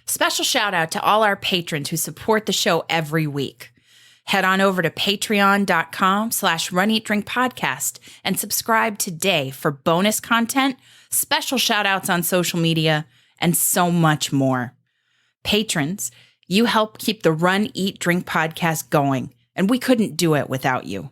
Special shout out to all our patrons who support the show every week. Head on over to patreon.com/runeatdrinkpodcast and subscribe today for bonus content, special shout outs on social media, and so much more. Patrons, you help keep the Run, Eat, Drink podcast going, and we couldn't do it without you.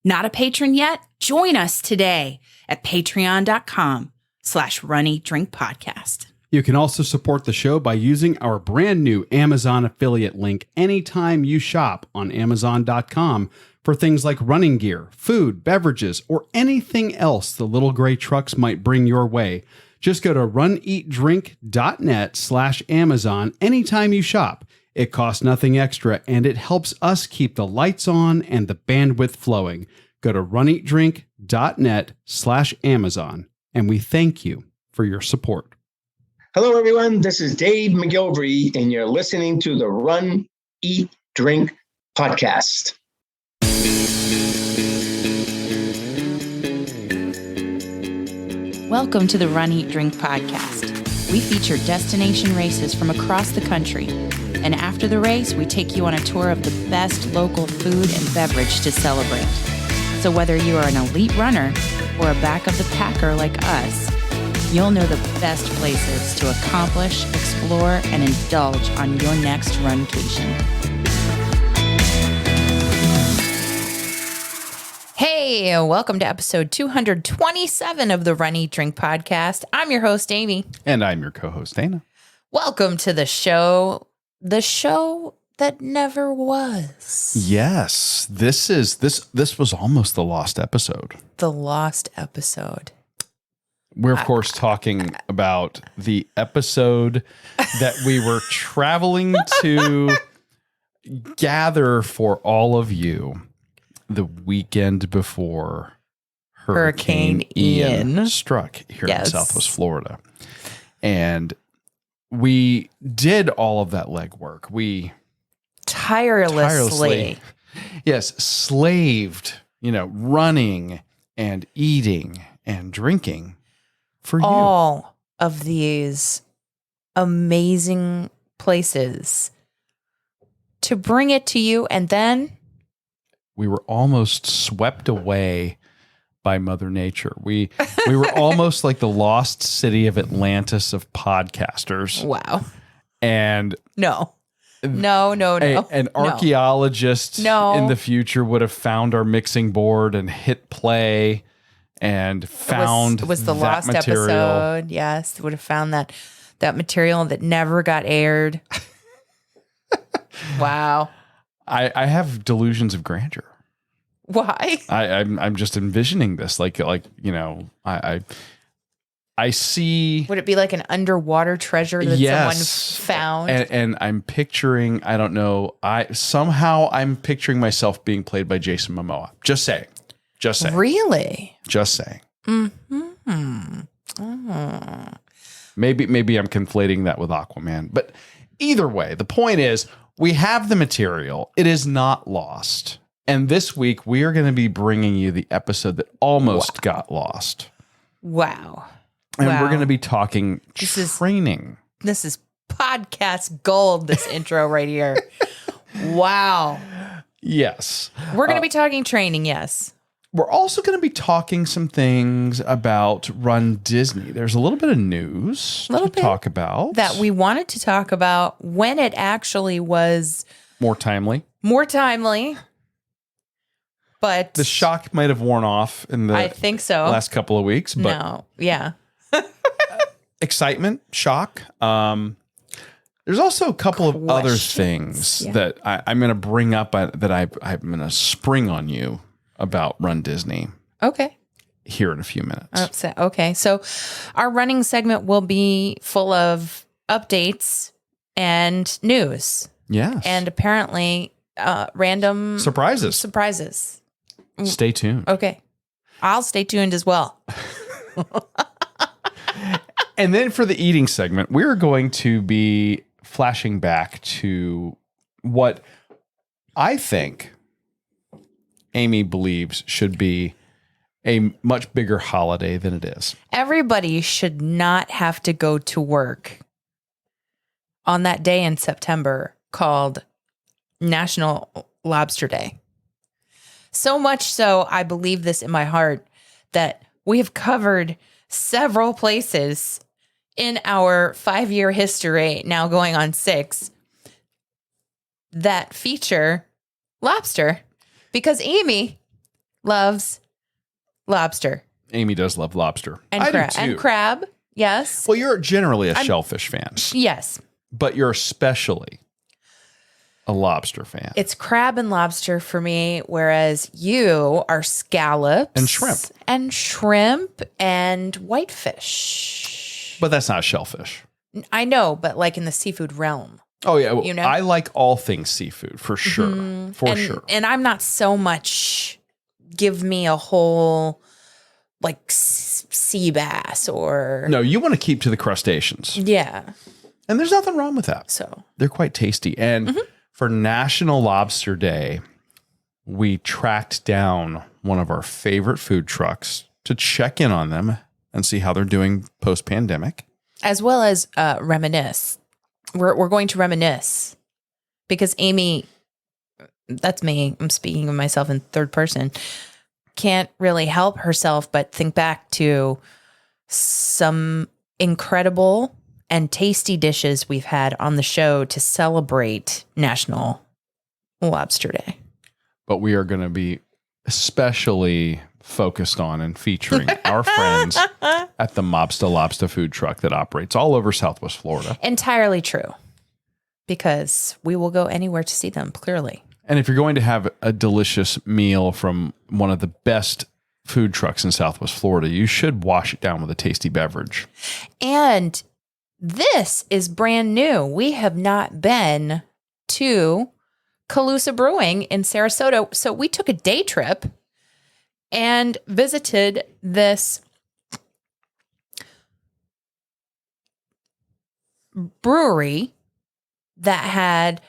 Not a patron yet? Join us today at patreon.com/runeatdrinkpodcast. You can also support the show by using our brand new Amazon affiliate link anytime you shop on Amazon.com for things like running gear, food, beverages, or anything else the little gray trucks might bring your way. Just go to runeatdrink.net/Amazon anytime you shop. It costs nothing extra, and it helps us keep the lights on and the bandwidth flowing. Go to runeatdrink.net/Amazon, and we thank you for your support. Hello, everyone. This is Dave McGilvery, and you're listening to the Run, Eat, Drink podcast. Welcome to the Run, Eat, Drink podcast. We feature destination races from across the country. And after the race, we take you on a tour of the best local food and beverage to celebrate. So whether you are an elite runner or a back of the packer like us, you'll know the best places to accomplish, explore, and indulge on your next runcation. Hey, welcome to episode 227 of the Run, Eat, Drink podcast. I'm your host, Amy. And I'm your co-host, Dana. Welcome to the show that never was. Yes, this was almost the lost episode. The lost episode. We're, of course, talking about the episode that we were traveling to gather for all of you the weekend before Hurricane Ian struck here in Southwest Florida. And we did all of that legwork. We tirelessly slaved, running and eating and drinking for all of these amazing places to bring it to you, and then we were almost swept away by Mother Nature. We were almost like the lost city of Atlantis of podcasters. Wow. And no. An archaeologist in the future would have found our mixing board and hit play and found it was the lost material. Episode. Yes, would have found that material that never got aired. Wow. I have delusions of grandeur. Why? I'm just envisioning this I see. Would it be like an underwater treasure that someone found? And I'm picturing, I don't know, I'm picturing myself being played by Jason Momoa. Just saying. Really? Just saying. Mm-hmm. Oh. Maybe I'm conflating that with Aquaman. But either way, the point is we have the material. It is not lost. And this week we are going to be bringing you the episode that almost got lost. Wow. And we're going to be talking training. This is podcast gold, this intro right here. Wow. Yes. We're going to be talking training, yes. We're also going to be talking some things about Run Disney. There's a little bit of news to talk about. That we wanted to talk about when it actually was more timely. But the shock might have worn off in the I think so. last couple of weeks. But no, yeah. Excitement, shock. There's also a couple of other things that I'm going to bring up that I'm going to spring on you about Run Disney. Okay. Here in a few minutes. Okay. So our running segment will be full of updates and news. Yes. And apparently random surprises. Stay tuned. Okay. I'll stay tuned as well. And then for the eating segment, we're going to be flashing back to what I think Amy believes should be a much bigger holiday than it is. Everybody should not have to go to work on that day in September called National Lobster Day. So much so, I believe this in my heart, that we have covered several places in our 5-year history, now going on 6, that feature lobster, because Amy loves lobster. Amy does love lobster. And I crab. do too. And crab, yes. Well, you're generally a shellfish fan, Yes. but you're especially a lobster fan. It's crab and lobster for me, whereas you are scallops. And shrimp. And shrimp and whitefish. But that's not shellfish. I know, but like in the seafood realm. Oh, yeah. You know? I like all things seafood, for sure. For sure. And I'm not so much give me a whole like sea bass or... No, you want to keep to the crustaceans. Yeah. And there's nothing wrong with that. So They're quite tasty. And for National Lobster Day, we tracked down one of our favorite food trucks to check in on them and see how they're doing post-pandemic. as well as reminisce. We're going to reminisce because Amy, that's me, I'm speaking of myself in third person, can't really help herself but think back to some incredible and tasty dishes we've had on the show to celebrate National Lobster Day. But we are going to be especially focused on and featuring our friends at the Mobsta Lobster food truck that operates all over Southwest Florida. Entirely true, because we will go anywhere to see them, clearly. And if you're going to have a delicious meal from one of the best food trucks in Southwest Florida, you should wash it down with a tasty beverage. And this is brand new. We have not been to Calusa Brewing in Saraso. So we took a day trip and visited this brewery that had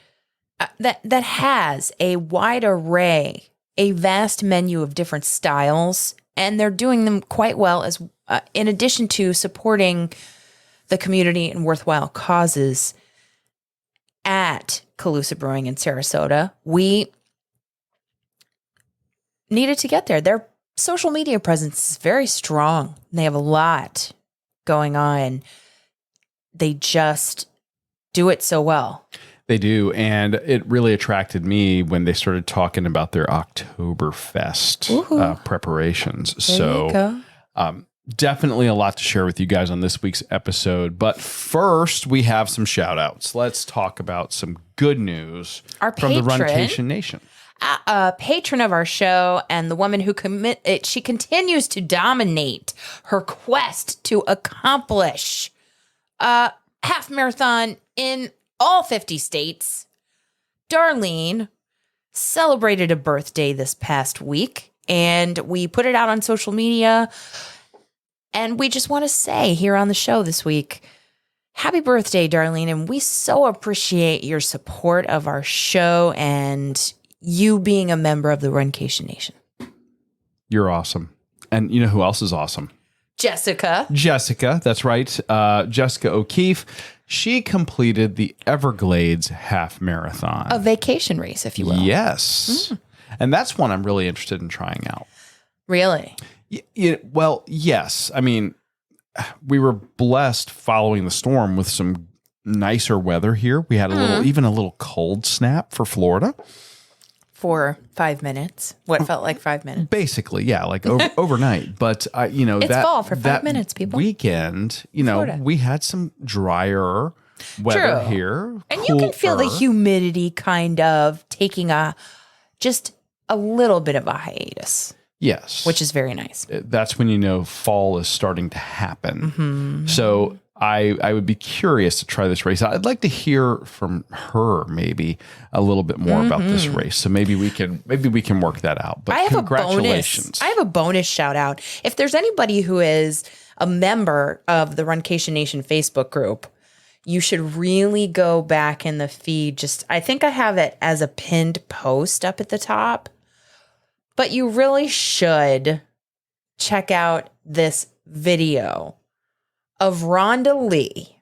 that has a wide array, a vast menu of different styles, and they're doing them quite well as in addition to supporting the community and worthwhile causes at Calusa Brewing in Sarasota. We needed to get there. Their social media presence is very strong. They have a lot going on. They just do it so well. They do, and it really attracted me when they started talking about their Oktoberfest preparations. There you go. Definitely a lot to share with you guys on this week's episode. But first, we have some shout outs. Let's talk about some good news from the Runcation Nation. A patron of our show and the woman who she continues to dominate her quest to accomplish a half marathon in all 50 states. Darlene celebrated a birthday this past week, and we put it out on social media. And we just want to say here on the show this week, happy birthday, Darlene. And we so appreciate your support of our show and you being a member of the Runcation Nation. You're awesome. And you know who else is awesome? Jessica, that's right. Jessica O'Keefe. She completed the Everglades half marathon. a vacation race, if you will. Yes. And that's one I'm really interested in trying out. Really? Well, yes. I mean, we were blessed following the storm with some nicer weather here. We had even a little cold snap for Florida. For 5 minutes. What felt like 5 minutes. Basically, yeah, like overnight. But, It's fall for 5 minutes, people. Weekend, Florida. We had some drier weather here. And you can feel the humidity kind of taking just a little bit of a hiatus. Yes. Which is very nice. That's when you know fall is starting to happen. So I would be curious to try this race. I'd like to hear from her maybe a little bit more about this race. So maybe we can work that out. But congratulations. I have a bonus shout out. If there's anybody who is a member of the Runcation Nation Facebook group, you should really go back in the feed. I think I have it as a pinned post up at the top. But you really should check out this video of Rhonda Lee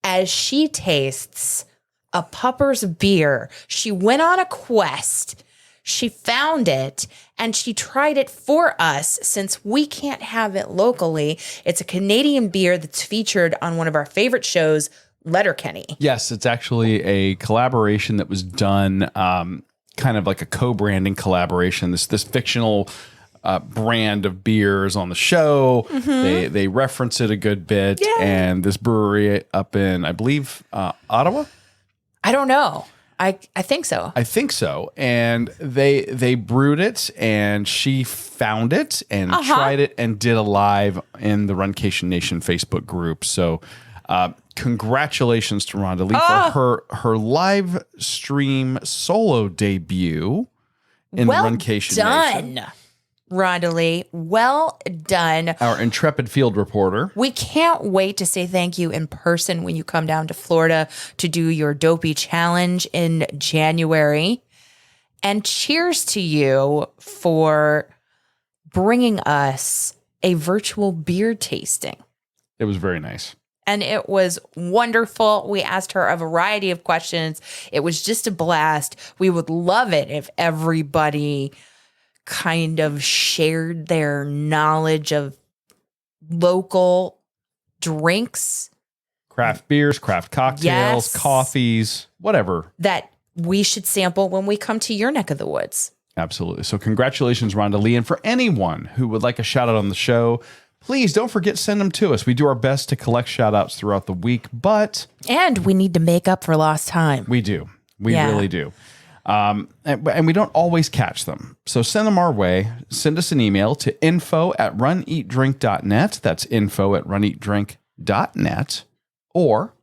as she tastes a Pupper's beer. She went on a quest. She found it and she tried it for us since we can't have it locally. It's a Canadian beer that's featured on one of our favorite shows, Letterkenny. Yes, it's actually a collaboration that was done, kind of like a co-branding collaboration. This fictional brand of beers on the show. They reference it a good bit, and this brewery up in, I believe, Ottawa. I don't know. I think so. I think so. And they brewed it, and she found it and tried it and did a live in the Runcation Nation Facebook group. So congratulations to Rhonda Lee for her live stream solo debut in Runcation Nation. Rhonda Lee, well done. Our intrepid field reporter. We can't wait to say thank you in person when you come down to Florida to do your Dopey Challenge in January. And cheers to you for bringing us a virtual beer tasting. It was very nice. And it was wonderful. We asked her a variety of questions. It was just a blast. We would love it if everybody kind of shared their knowledge of local drinks, craft beers, craft cocktails, coffees, whatever that we should sample when we come to your neck of the woods. Absolutely. So congratulations, Rhonda Lee. And for anyone who would like a shout out on the show, please don't forget, send them to us. We do our best to collect shout outs throughout the week, and we need to make up for lost time. We do. We really do. And we don't always catch them. So send them our way. Send us an email to info@runeatdrink.net. That's info@runeatdrink.net. Or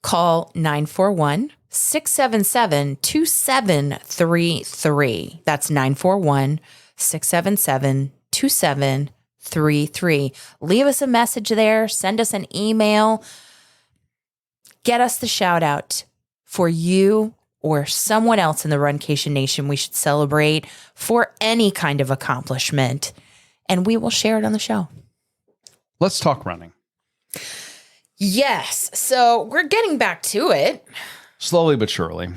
call 941-677-2733. That's 941-677-2733. Leave us a message there. Send us an email. Get us the shout out for you or someone else in the Runcation Nation we should celebrate for any kind of accomplishment, and we will share it on the show. Let's talk running. Yes. So we're getting back to it. Slowly but surely.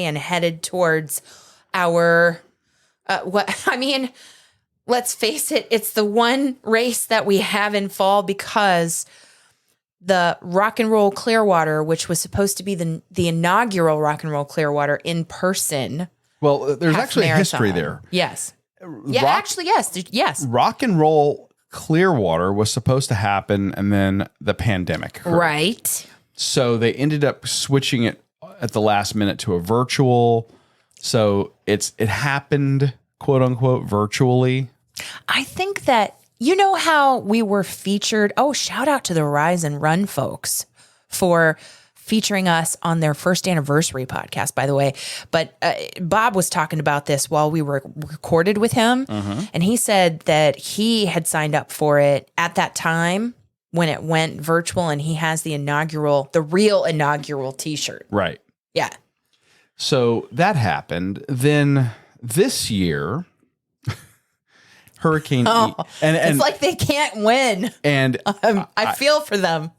And headed towards our, let's face it, it's the one race that we have in fall because the Rock and Roll Clearwater, which was supposed to be the inaugural Rock and Roll Clearwater in person. Well, there's actually a history there. Yes. Yes. Rock and Roll Clearwater was supposed to happen, and then the pandemic occurred. Right. So they ended up switching it at the last minute to a virtual. So it happened, quote unquote, virtually. I think that, you know how we were featured? Oh, shout out to the Rise and Run folks for featuring us on their first anniversary podcast, by the way. But Bob was talking about this while we were recorded with him. And he said that he had signed up for it at that time when it went virtual, and he has the real inaugural t-shirt. Right. Yeah. So that happened. Then this year, Hurricane E. And it's like they can't win. And I feel for them.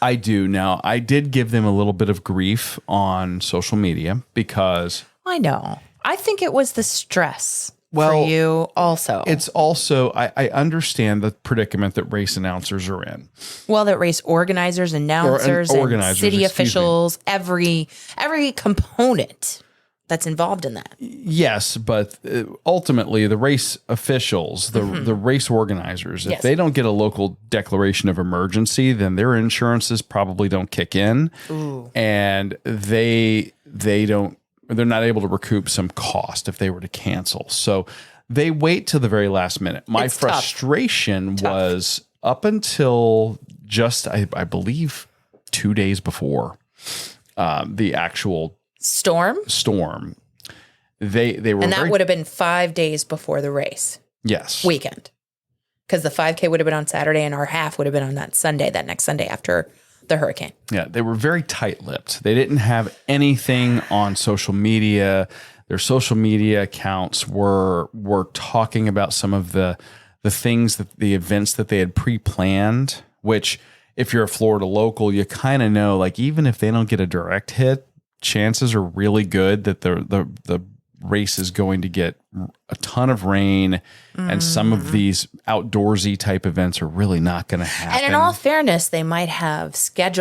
I do. Now, I did give them a little bit of grief on social media because I know. I think it was the stress for you also. It's also, I understand the predicament that race announcers are in. Well, that race organizers, announcers, and city officials, every component that's involved in that. Yes, but ultimately the race officials, the race organizers, if they don't get a local declaration of emergency, then their insurances probably don't kick in. Ooh. And they're not able to recoup some cost if they were to cancel. So they wait till the very last minute. My frustration was up until just, I believe, 2 days before the actual storm. They were, and that would have been 5 days before the race. Yes, weekend, because the 5K would have been on Saturday, and our half would have been on that next Sunday after the hurricane. Yeah, they were very tight-lipped. They didn't have anything on social media. Their social media accounts were talking about some of the things, that the events that they had pre-planned, which if you're a Florida local, you kind of know, like, even if they don't get a direct hit, chances are really good that the race is going to get a ton of rain, and some of these outdoorsy type events are really not going to happen. And in all fairness, they might have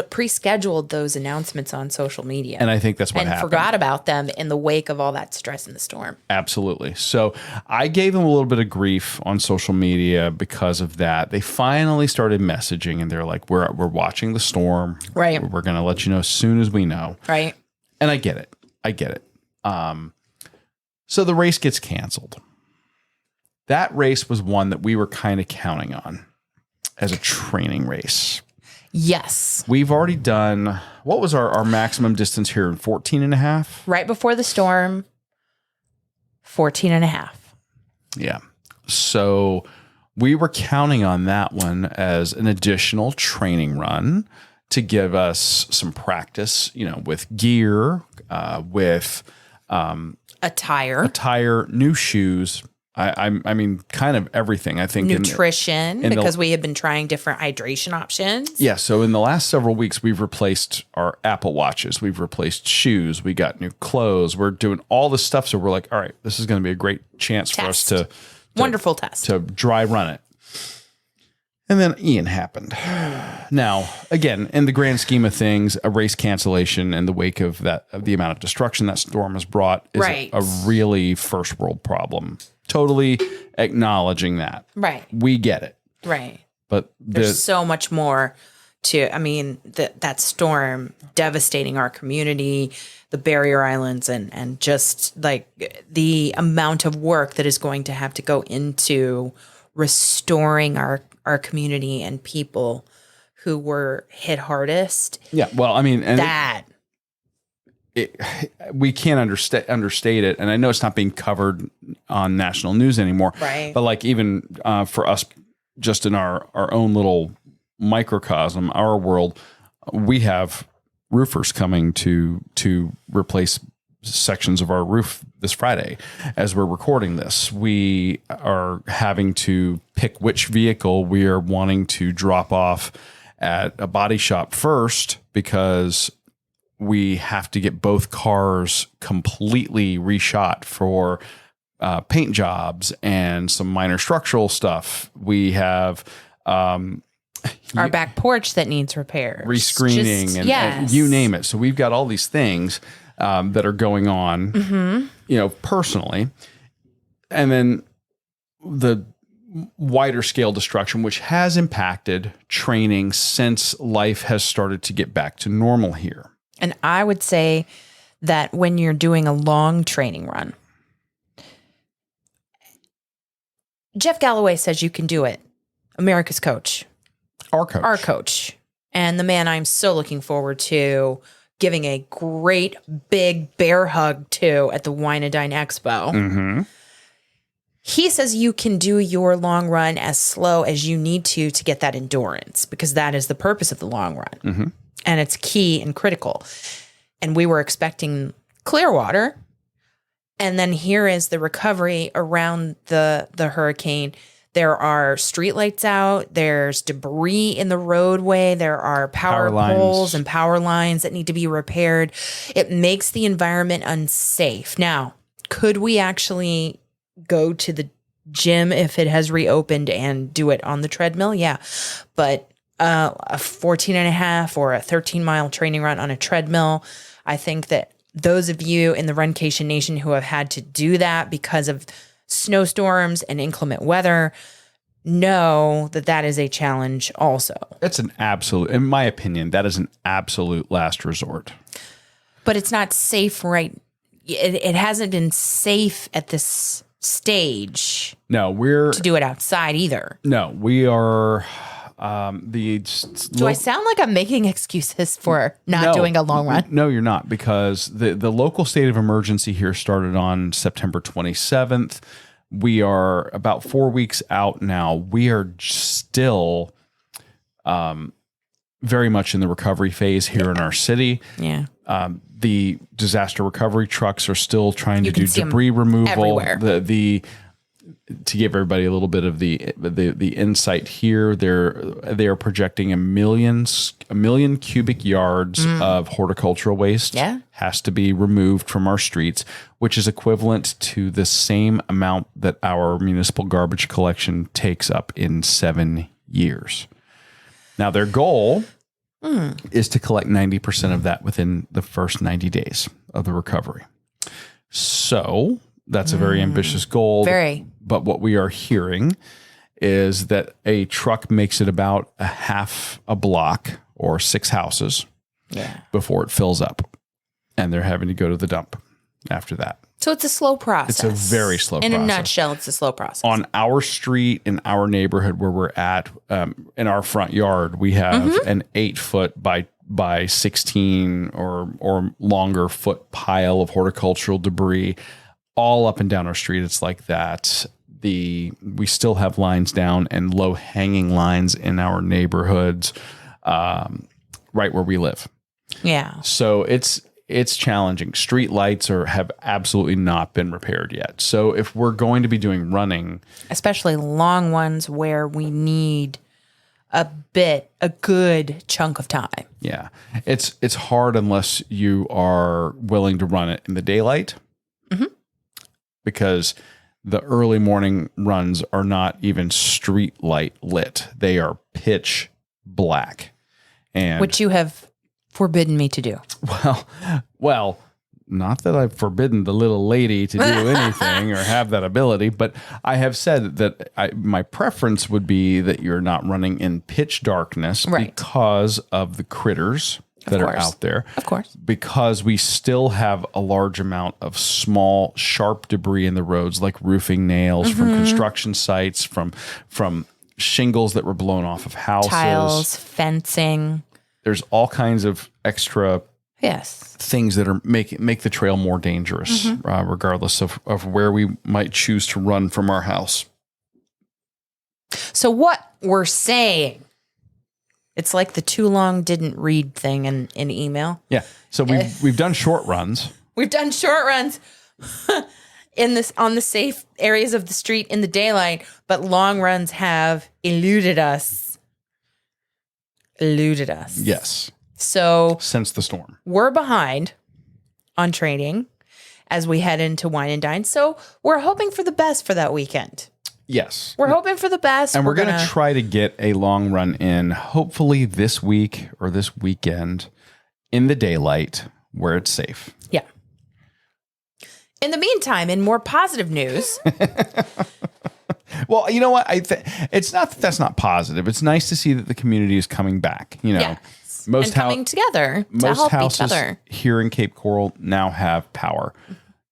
pre-scheduled those announcements on social media. And I think that's what happened. And forgot about them in the wake of all that stress in the storm. Absolutely. So I gave them a little bit of grief on social media because of that. They finally started messaging, and they're like, we're watching the storm. Right. We're going to let you know as soon as we know. Right. And I get it. So the race gets canceled. That race was one that we were kind of counting on as a training race. Yes. We've already done, what was our maximum distance here? 14 and a half? Right before the storm, 14 and a half. Yeah. So we were counting on that one as an additional training run to give us some practice, with gear, with attire, new shoes. I mean, kind of everything. I think nutrition, because we have been trying different hydration options. Yeah. So in the last several weeks, we've replaced our Apple Watches. We've replaced shoes. We got new clothes. We're doing all this stuff. So we're like, all right, this is going to be a great chance for us to wonderful test to dry run it. And then Ian happened. Now, again, in the grand scheme of things, a race cancellation in the wake of the amount of destruction that storm has brought is a really first world problem. Totally acknowledging that. Right. We get it. Right. But there's so much more to, I mean, that storm devastating our community, the barrier islands, and just like the amount of work that is going to have to go into restoring our community and people who were hit hardest. Yeah. Well, I mean, and we can't understate it. And I know it's not being covered on national news anymore, right? But like, even for us, just in our own little microcosm, our world, we have roofers coming to replace sections of our roof this Friday. As we're recording this, we are having to pick which vehicle we are wanting to drop off at a body shop first, because we have to get both cars completely reshot for paint jobs and some minor structural stuff. We have our back porch that needs repairs, rescreening, and you name it. So we've got all these things that are going on, personally. And then the wider scale destruction, which has impacted training since life has started to get back to normal here. And I would say that when you're doing a long training run, Jeff Galloway says you can do it. America's coach. Our coach. And the man I'm so looking forward to giving a great big bear hug to at the Wine and Dine Expo. Mm-hmm. He says you can do your long run as slow as you need to get that endurance, because that is the purpose of the long run. Mm-hmm. And it's key and critical. And we were expecting clear water. And then here is the recovery around the hurricane. There are streetlights out. There's debris in the roadway. There are power poles and power lines that need to be repaired. It makes the environment unsafe. Now, could we actually go to the gym if it has reopened and do it on the treadmill? Yeah. But a 14 and a half or a 13-mile training run on a treadmill, I think that those of you in the Runcation Nation who have had to do that because of snowstorms and inclement weather know that is a challenge also. It's an absolute, in my opinion, that is an absolute last resort. But it's not safe, right? It hasn't been safe at this stage. No, to do it outside either. No, we are... Do I sound like I'm making excuses for not doing a long run? No, you're not, because the local state of emergency here started on September 27th. We are about 4 weeks out now. We are still very much in the recovery phase here in our city. Yeah. The disaster recovery trucks are still trying to do debris removal. Everywhere. to give everybody a little bit of the insight here, they are projecting a million cubic yards of horticultural waste has to be removed from our streets, which is equivalent to the same amount that our municipal garbage collection takes up in 7 years. Now, their goal is to collect 90% of that within the first 90 days of the recovery. So that's a very ambitious goal. Very. But what we are hearing is that a truck makes it about a half a block or 6 houses before it fills up. And they're having to go to the dump after that. So it's a slow process. It's a very slow process. In a nutshell, it's a slow process. On our street, in our neighborhood where we're at, in our front yard, we have an 8-foot by 16 or longer foot pile of horticultural debris all up and down our street. It's like that. We still have lines down and low hanging lines in our neighborhoods, right where we live. Yeah. So it's challenging. Street lights have absolutely not been repaired yet. So if we're going to be doing running, especially long ones where we need a good chunk of time. Yeah. It's hard unless you are willing to run it in the daylight, because the early morning runs are not even street light lit. They are pitch black. And which you have forbidden me to do. Well, not that I've forbidden the little lady to do anything or have that ability, but I have said that my preference would be that you're not running in pitch darkness because of the critters that are out there. Of course. Because we still have a large amount of small, sharp debris in the roads, like roofing nails from construction sites, from shingles that were blown off of houses. Tiles, fencing. There's all kinds of extra things that are make the trail more dangerous, regardless of where we might choose to run from our house. So what we're saying, it's like the too long didn't read thing in email. Yeah. So we've done short runs. We've done short runs on the safe areas of the street in the daylight, but long runs have eluded us. Yes. So since the storm, we're behind on training as we head into Wine and Dine. So we're hoping for the best for that weekend. Yes. We're hoping for the best. And we're going to try to get a long run in, hopefully this week or this weekend, in the daylight where it's safe. Yeah. In the meantime, in more positive news. Well, you know what? It's not that that's not positive. It's nice to see that the community is coming back. You know, most coming together to help each other. Here in Cape Coral now have power.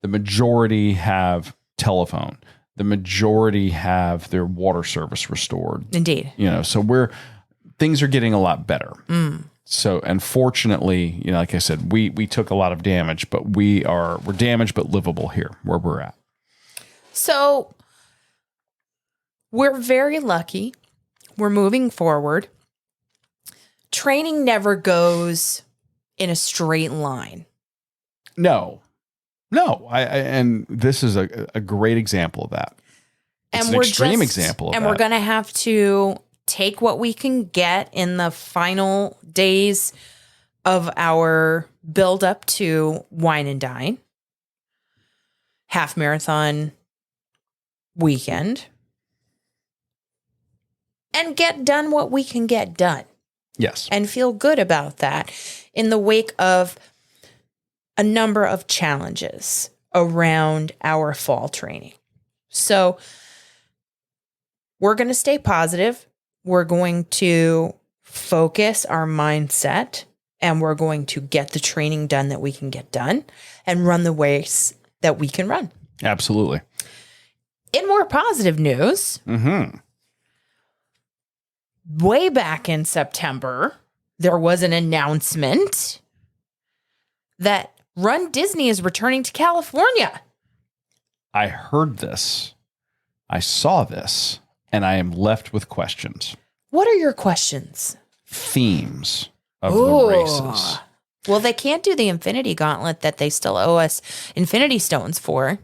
The majority have telephone. The majority have their water service restored. Indeed. You know, so things are getting a lot better. So, and fortunately, you know, like I said, we took a lot of damage, but we're damaged but livable here where we're at. So we're very lucky. We're moving forward. Training never goes in a straight line. No. And this is a great example of that. It's an extreme example of that. And we're going to have to take what we can get in the final days of our build up to Wine and Dine, half marathon weekend, and get done what we can get done. Yes. And feel good about that in the wake of a number of challenges around our fall training. So we're going to stay positive. We're going to focus our mindset, and we're going to get the training done that we can get done and run the race that we can run. Absolutely. In more positive news, way back in September, there was an announcement that Run Disney is returning to California. I heard this. I saw this, and I am left with questions. What are your questions? Themes of the races. Well, they can't do the Infinity Gauntlet that they still owe us Infinity Stones for.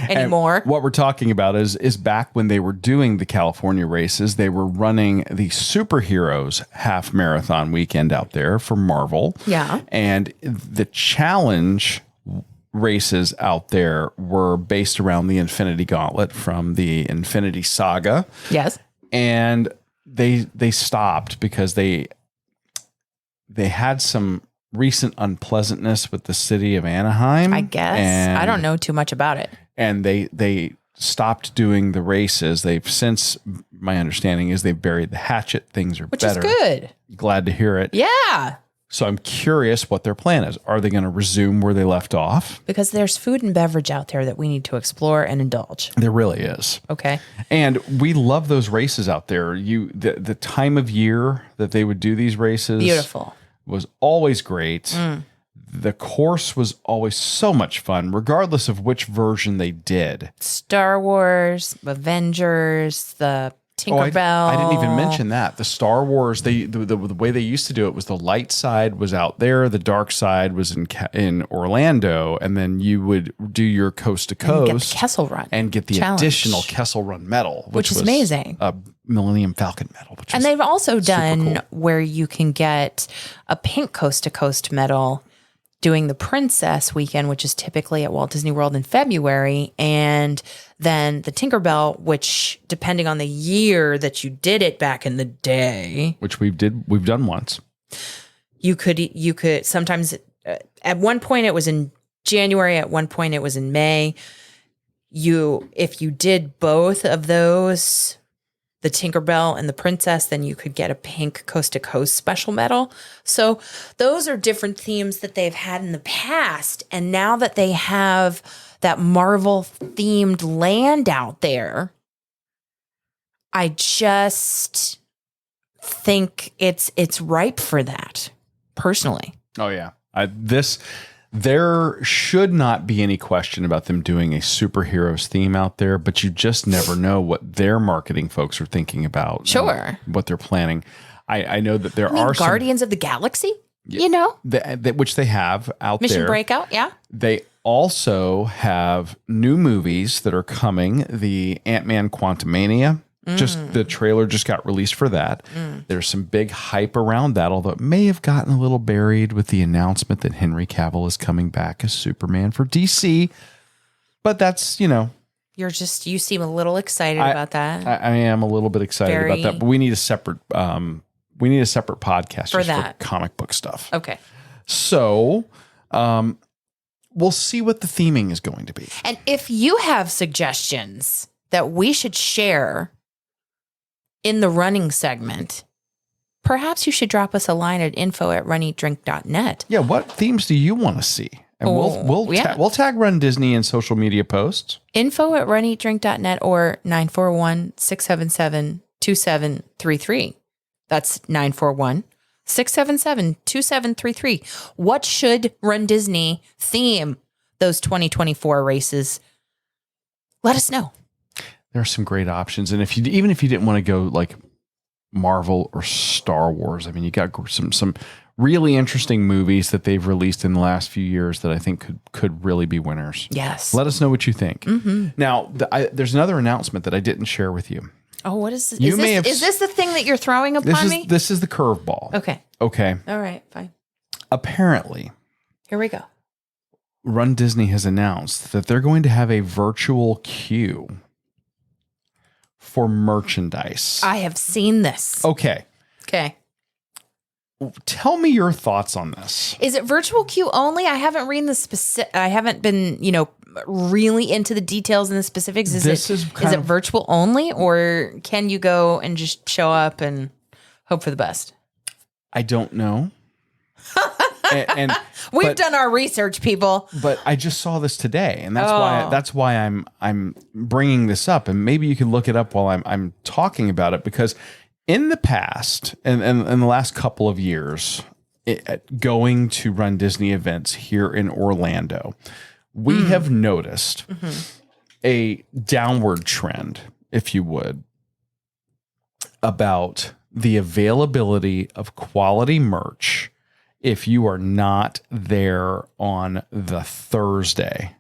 anymore. And what we're talking about is back when they were doing the California races, they were running the Superheroes half marathon weekend out there for Marvel. Yeah. And the challenge races out there were based around the Infinity Gauntlet from the Infinity Saga. Yes. And they stopped because they had some recent unpleasantness with the city of Anaheim. I guess. I don't know too much about it. And they stopped doing the races. They've since, my understanding is they've buried the hatchet. Things are Which better. is good. Glad to hear it. Yeah. So I'm curious what their plan is. Are they going to resume where they left off? Because there's food and beverage out there that we need to explore and indulge. There really is. Okay. And we love those races out there. The time of year that they would do these races Beautiful. was always great. The course was always so much fun, regardless of which version they did. Star Wars, Avengers, the Tinkerbell. I didn't even mention that. The Star Wars, the way they used to do it was the light side was out there, the dark side was in Orlando, and then you would do your coast to coast get the Kessel Run and get the challenge. additional Kessel Run medal, Which is was amazing. A Millennium Falcon medal. And they've also done cool. where you can get a pink coast to coast medal doing the Princess weekend, which is typically at Walt Disney World in February, and then the Tinkerbell, which depending on the year that you did it back in the day, which we've done once. you could sometimes at one point it was in January, at one point it was in May. If you did both of those, the Tinkerbell and the Princess, then you could get a pink coast to coast special medal. So those are different themes that they've had in the past. And now that they have that Marvel themed land out there, I just think it's ripe for that personally. Oh yeah. There should not be any question about them doing a superheroes theme out there, but you just never know what their marketing folks are thinking about. Sure. What they're planning. I know that there are Guardians of the Galaxy, you know? which they have out Mission there. Breakout, yeah. They also have new movies that are coming. The Ant-Man Quantumania. Just the trailer just got released for that. There's some big hype around that, although it may have gotten a little buried with the announcement that Henry Cavill is coming back as Superman for DC. But that's, You seem a little excited about that. I am a little bit excited about that. But we need a separate podcast for just that. for comic book stuff. Okay. So we'll see what the theming is going to be. And if you have suggestions that we should share in the running segment, perhaps you should drop us a line at info@runeatdrink.net. Yeah, what themes do you want to see? And we'll tag Run Disney in social media posts. Info@runeatdrink.net or 941-677-2733. That's 941-677-2733. What should Run Disney theme those 2024 races? Let us know. There are some great options. And even if you didn't want to go like Marvel or Star Wars, I mean, you got some really interesting movies that they've released in the last few years that I think could really be winners. Yes. Let us know what you think. Now, there's another announcement that I didn't share with you. Oh, what is this? Is this the thing that you're throwing upon me? This is the curveball. Okay. All right, fine. Apparently, here we go. Run Disney has announced that they're going to have a virtual queue for merchandise. I have seen this. Okay. Tell me your thoughts on this. Is it virtual queue only? I haven't read I haven't been, really into the details and the specifics. Is it virtual only, or can you go and just show up and hope for the best? I don't know. and We've done our research, people. But I just saw this today, and that's why I'm bringing this up, and maybe you can look it up while I'm talking about it, because in the past and in the last couple of years, going to Run Disney events here in Orlando, we have noticed a downward trend, if you would, about the availability of quality merch if you are not there on the Thursday.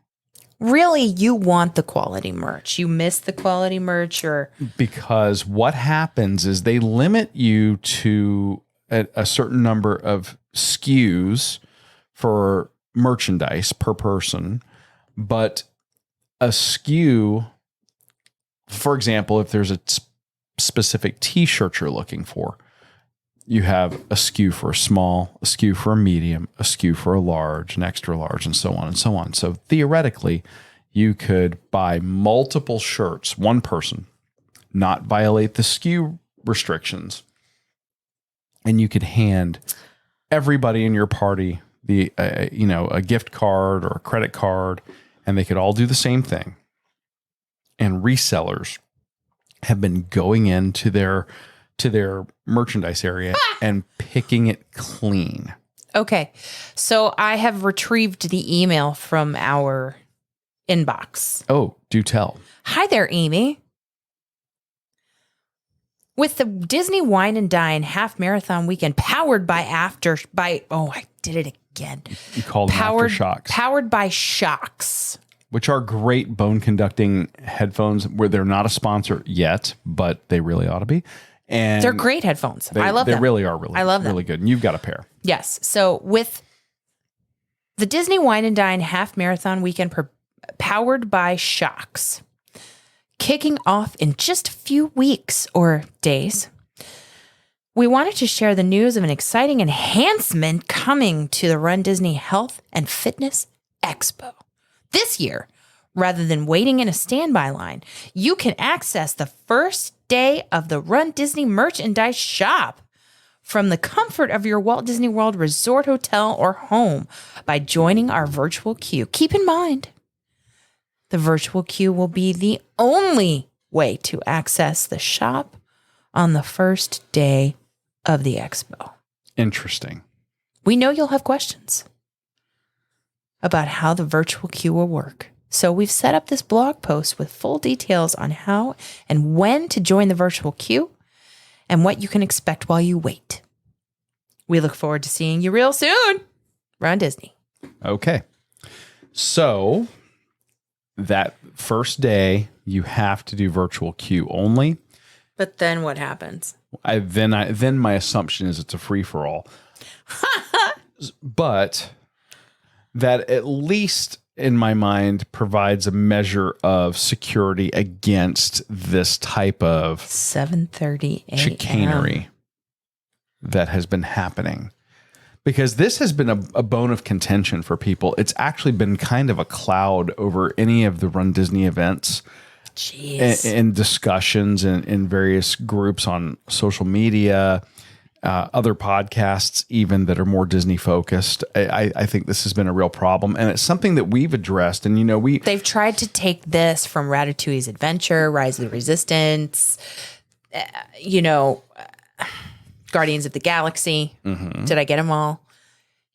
Really, you want the quality merch. You miss the quality merch or... Because what happens is they limit you to a certain number of SKUs for merchandise per person, but a SKU, for example, if there's a specific t-shirt you're looking for, you have a SKU for a small, a SKU for a medium, a SKU for a large, an extra large, and so on and so on. So theoretically, you could buy multiple shirts, one person, not violate the SKU restrictions, and you could hand everybody in your party a gift card or a credit card, and they could all do the same thing. And resellers have been going into their merchandise area and picking it clean. Okay. So I have retrieved the email from our inbox. Oh, do tell. Hi there, Amy. With the Disney Wine and Dine Half Marathon Weekend powered by I did it again. You called them Aftershocks. Powered by Shocks. Which are great bone conducting headphones where they're not a sponsor yet, but they really ought to be. And they're great headphones. I love them. They really are I love them. Really good. And you've got a pair. Yes. So with the Disney Wine and Dine Half Marathon Weekend powered by Shocks, kicking off in just a few weeks or days, we wanted to share the news of an exciting enhancement coming to the Run Disney Health and Fitness Expo. This year, rather than waiting in a standby line, you can access the first day of the Run Disney merchandise shop from the comfort of your Walt Disney World Resort Hotel or home by joining our virtual queue. Keep in mind, the virtual queue will be the only way to access the shop on the first day of the expo. Interesting. We know you'll have questions about how the virtual queue will work. So we've set up this blog post with full details on how and when to join the virtual queue and what you can expect while you wait. We look forward to seeing you real soon. Run Disney. Okay. So that first day, you have to do virtual queue only. But then what happens? Then my assumption is it's a free-for-all. But that at least in my mind provides a measure of security against this type of 7:30 a.m. chicanery that has been happening. Because this has been a bone of contention for people. It's actually been kind of a cloud over any of the Run Disney events. Jeez. And discussions in various groups on social media, other podcasts even that are more Disney focused. I think this has been a real problem, and it's something that we've addressed. And they've tried to take this from Ratatouille's Adventure, Rise of the Resistance, Guardians of the Galaxy. Mm-hmm. Did I get them all?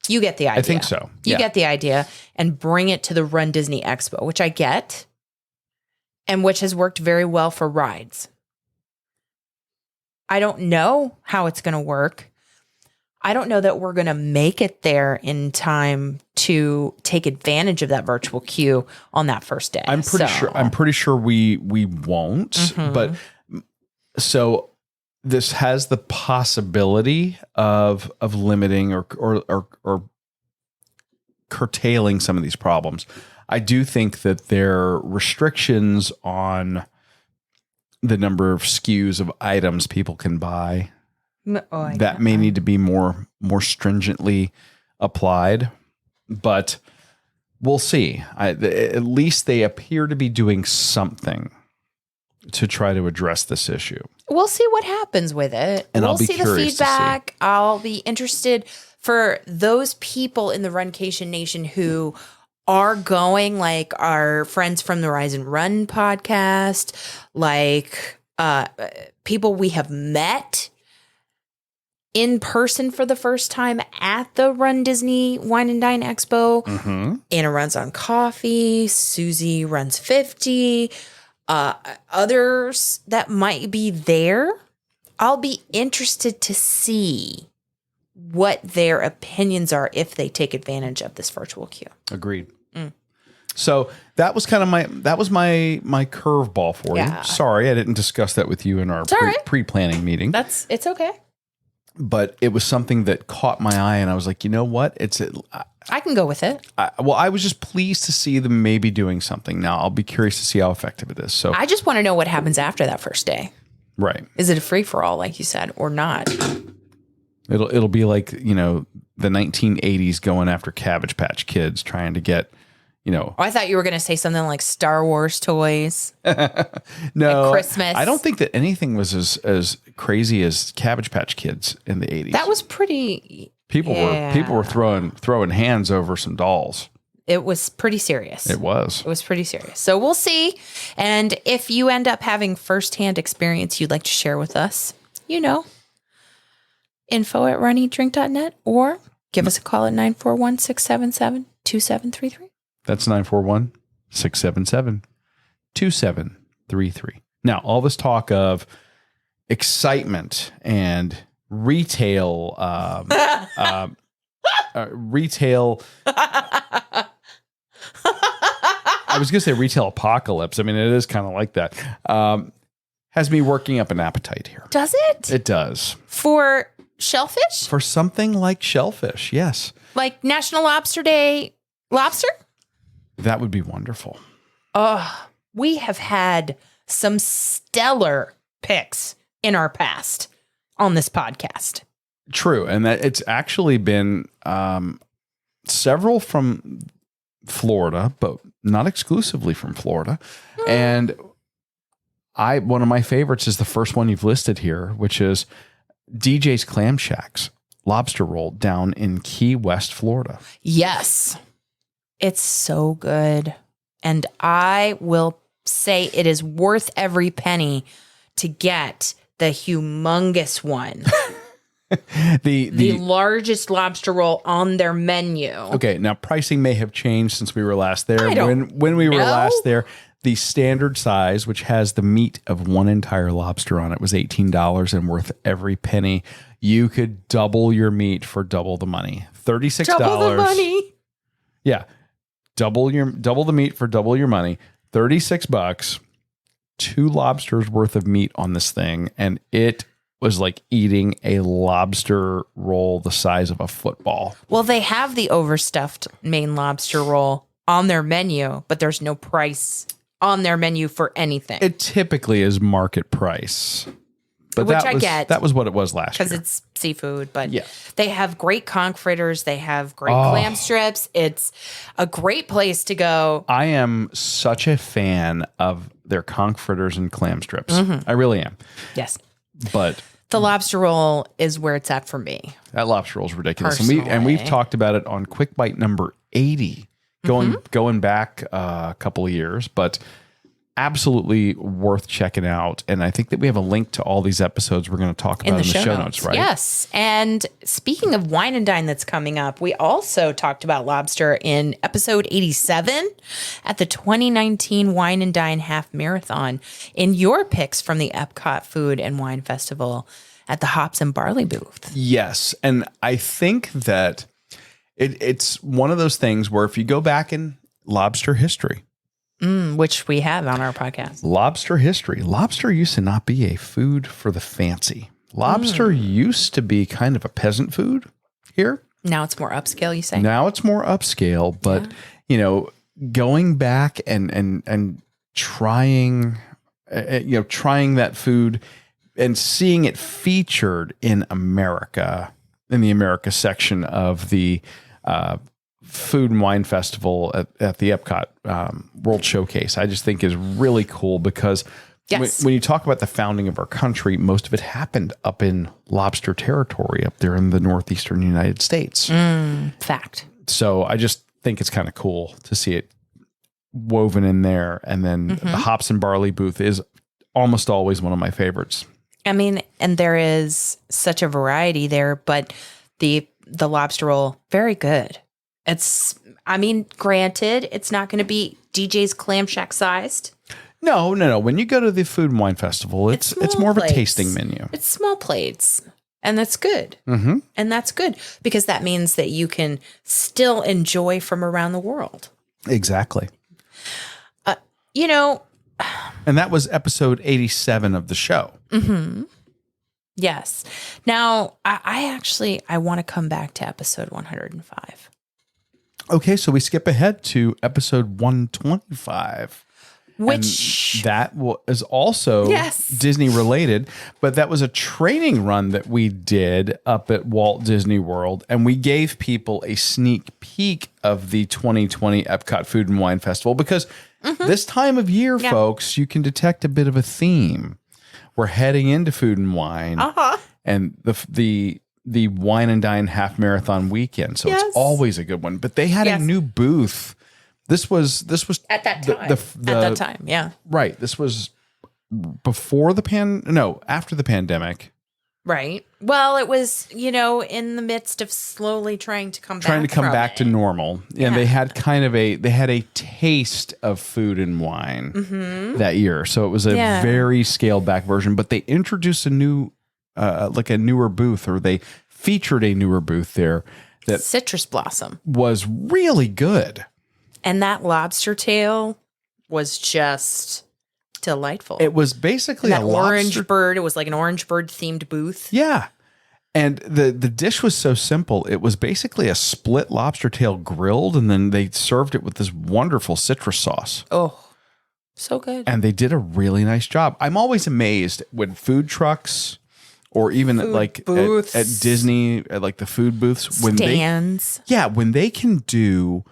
You get the idea. I think so. You get the idea, and bring it to the Run Disney Expo, which I get, and which has worked very well for rides. I don't know how it's going to work. I don't know that we're going to make it there in time to take advantage of that virtual queue on that first day. I'm pretty sure we won't. Mm-hmm. But so this has the possibility of limiting or curtailing some of these problems. I do think that there are restrictions on the number of SKUs of items people can buy that may need to be more stringently applied, but we'll see. At least they appear to be doing something to try to address this issue. We'll see what happens with it. And we'll see the feedback. I'll be interested for those people in the Runcation Nation who are going, like our friends from the Rise and Run podcast, like people we have met in person for the first time at the Run Disney Wine and Dine Expo. Mm-hmm. Anna runs on coffee. Susie runs 50. Others that might be there. I'll be interested to see what their opinions are if they take advantage of this virtual queue. Agreed. So that was kind of my curveball for Yeah. you. Sorry, I didn't discuss that with you in our pre-planning meeting. It's okay. But it was something that caught my eye, and I was like, you know what? I can go with it. I was just pleased to see them maybe doing something. Now I'll be curious to see how effective it is. So I just want to know what happens after that first day. right, Is it a free for all, like you said, or not? it'll be like the 1980s going after Cabbage Patch Kids trying to get. Oh, I thought you were going to say something like Star Wars toys. No, at Christmas. I don't think that anything was as crazy as Cabbage Patch Kids in the 80s. That was pretty. People were throwing hands over some dolls. It was pretty serious. It was pretty serious. So we'll see. And if you end up having firsthand experience you'd like to share with us, info@runeatdrink.net or give us a call at 941-677-2733. That's 941-677-2733. Now, all this talk of excitement and retail, retail. I was going to say retail apocalypse. I mean, it is kind of like that. Has me working up an appetite here. Does it? It does. For shellfish? For something like shellfish, yes. Like National Lobster Day lobster? That would be wonderful. Oh, we have had some stellar picks in our past on this podcast. True. And that it's actually been several from Florida, but not exclusively from Florida. And one of my favorites is the first one you've listed here, which is DJ's Clam Shack's lobster roll down in Key West, Florida. Yes. It's so good. And I will say it is worth every penny to get the humongous one. the largest lobster roll on their menu. Okay, now pricing may have changed since we were last there. When we were know. last there, the standard size, which has the meat of one entire lobster on it, was $18 and worth every penny. You could double your meat for double the money. $36. Double the money. Yeah. Double the meat for double your money. $36, 2 lobsters worth of meat on this thing, and it was like eating a lobster roll the size of a football. Well, they have the overstuffed Maine lobster roll on their menu, but there's no price on their menu for anything. It typically is market price. But Which I get. That was what it was last year. Because it's seafood, but yeah. They have great conch fritters. They have great clam strips. It's a great place to go. I am such a fan of their conch fritters and clam strips. I really am. Yes. But the lobster roll is where it's at for me. that lobster roll is ridiculous. Personally. And we've talked about it on Quick Bite number 80, going back a couple of years, but absolutely worth checking out. And I think that we have a link to all these episodes we're going to talk about in the show notes, right? Yes. And speaking of Wine and Dine that's coming up, we also talked about lobster in episode 87 at the 2019 Wine and Dine Half Marathon in your picks from the Epcot Food and Wine Festival at the Hops and Barley booth. Yes. And I think that it's one of those things where if you go back in lobster history, which we have on our podcast. Lobster history. Lobster used to not be a food for the fancy. Lobster used to be kind of a peasant food here. Now it's more upscale, you say? Now it's more upscale, but going back and trying that food and seeing it featured in America, in the America section of the Food and Wine Festival at the Epcot World Showcase, I just think is really cool because when you talk about the founding of our country, most of it happened up in lobster territory up there in the northeastern United States. Fact. So I just think it's kind of cool to see it woven in there. And then the Hops and Barley booth is almost always one of my favorites. I mean, and there is such a variety there, but the lobster roll, very good. Granted, it's not going to be DJ's Clam Shack sized. No. When you go to the Food and Wine Festival, it's more of a tasting menu. It's small plates, and that's good. Mm-hmm. And that's good because that means that you can still enjoy from around the world. Exactly. You know, And that was episode 87 of the show. mm-hmm. Yes. Now, I want to come back to episode 105. Okay, so we skip ahead to episode 125. Which and that is also Disney related, but that was a training run that we did up at Walt Disney World, and we gave people a sneak peek of the 2020 Epcot Food and Wine Festival because this time of year, folks, you can detect a bit of a theme. We're heading into Food and Wine, and the Wine and Dine Half Marathon weekend, so it's always a good one. But they had a new booth. This was at that time. At that time, yeah. Right. This was before after the pandemic. Right. Well, it was, in the midst of slowly trying to come back to normal. And they had a taste of food and wine that year. So it was a very scaled back version, but they introduced a new a newer booth, or they featured a newer booth there that Citrus Blossom was really good. And that lobster tail was just delightful. It was basically that a orange bird. It was like an orange bird themed booth. Yeah. And the dish was so simple. It was basically a split lobster tail grilled, and then they served it with this wonderful citrus sauce. Oh, so good. And they did a really nice job. I'm always amazed when food trucks or even at Disney, at like the food booths, when they can do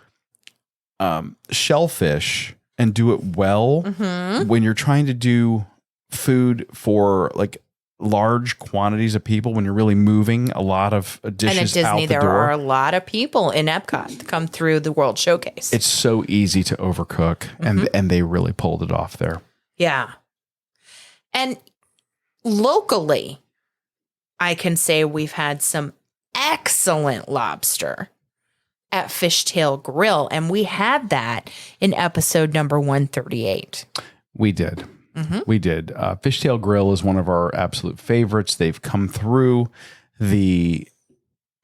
shellfish and do it well when you're trying to do food for like large quantities of people, when you're really moving a lot of dishes and at Disney, out the there door. are a lot of people in Epcot that come through the World Showcase. It's so easy to overcook, and they really pulled it off there. Yeah. And locally, I can say we've had some excellent lobster at Fishtail Grill, and we had that in episode number 138. We did. We did. Fishtail Grill is one of our absolute favorites. They've come through the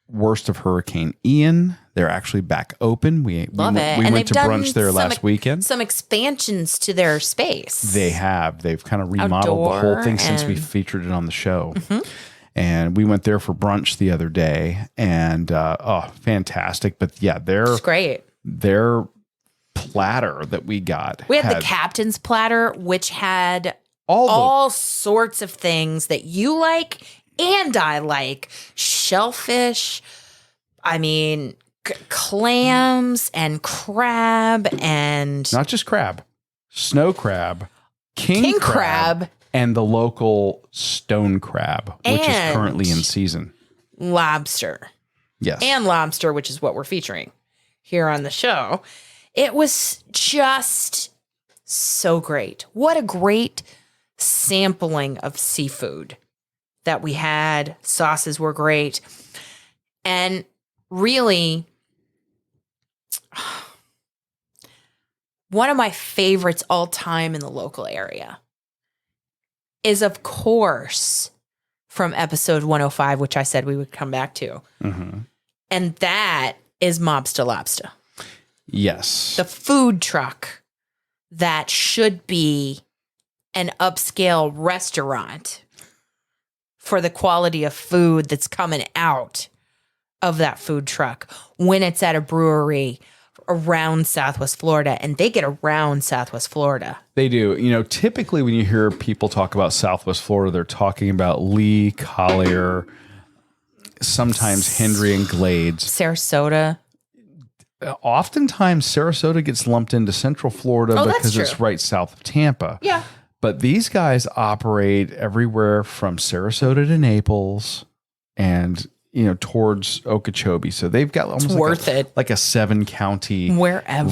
worst of Hurricane Ian. They're actually back open. We Love it. We and went to brunch there last weekend. Some expansions to their space. They have. They've kind of remodeled the whole thing since we featured it on the show. And we went there for brunch the other day, and fantastic. But yeah, it's great. Their platter that we got. We had the captain's platter, which had all sorts of things that you like and I like. Shellfish, clams and crab, and not just crab, snow crab, king crab. And the local stone crab, which is currently in season. Lobster. Yes. And lobster, which is what we're featuring here on the show. It was just so great. What a great sampling of seafood that we had. Sauces were great. And really, one of my favorites all time in the local area is, of course, from episode 105, which I said we would come back to. And that is Mobster Lobster. Yes. The food truck that should be an upscale restaurant for the quality of food that's coming out of that food truck when it's at a brewery around Southwest Florida, and they get around Southwest Florida. They do. Typically when you hear people talk about Southwest Florida, they're talking about Lee, Collier, sometimes Hendry and Glades. Sarasota. Oftentimes Sarasota gets lumped into Central Florida because it's right south of Tampa. Yeah. But these guys operate everywhere from Sarasota to Naples and towards Okeechobee. So they've got almost like a 7-county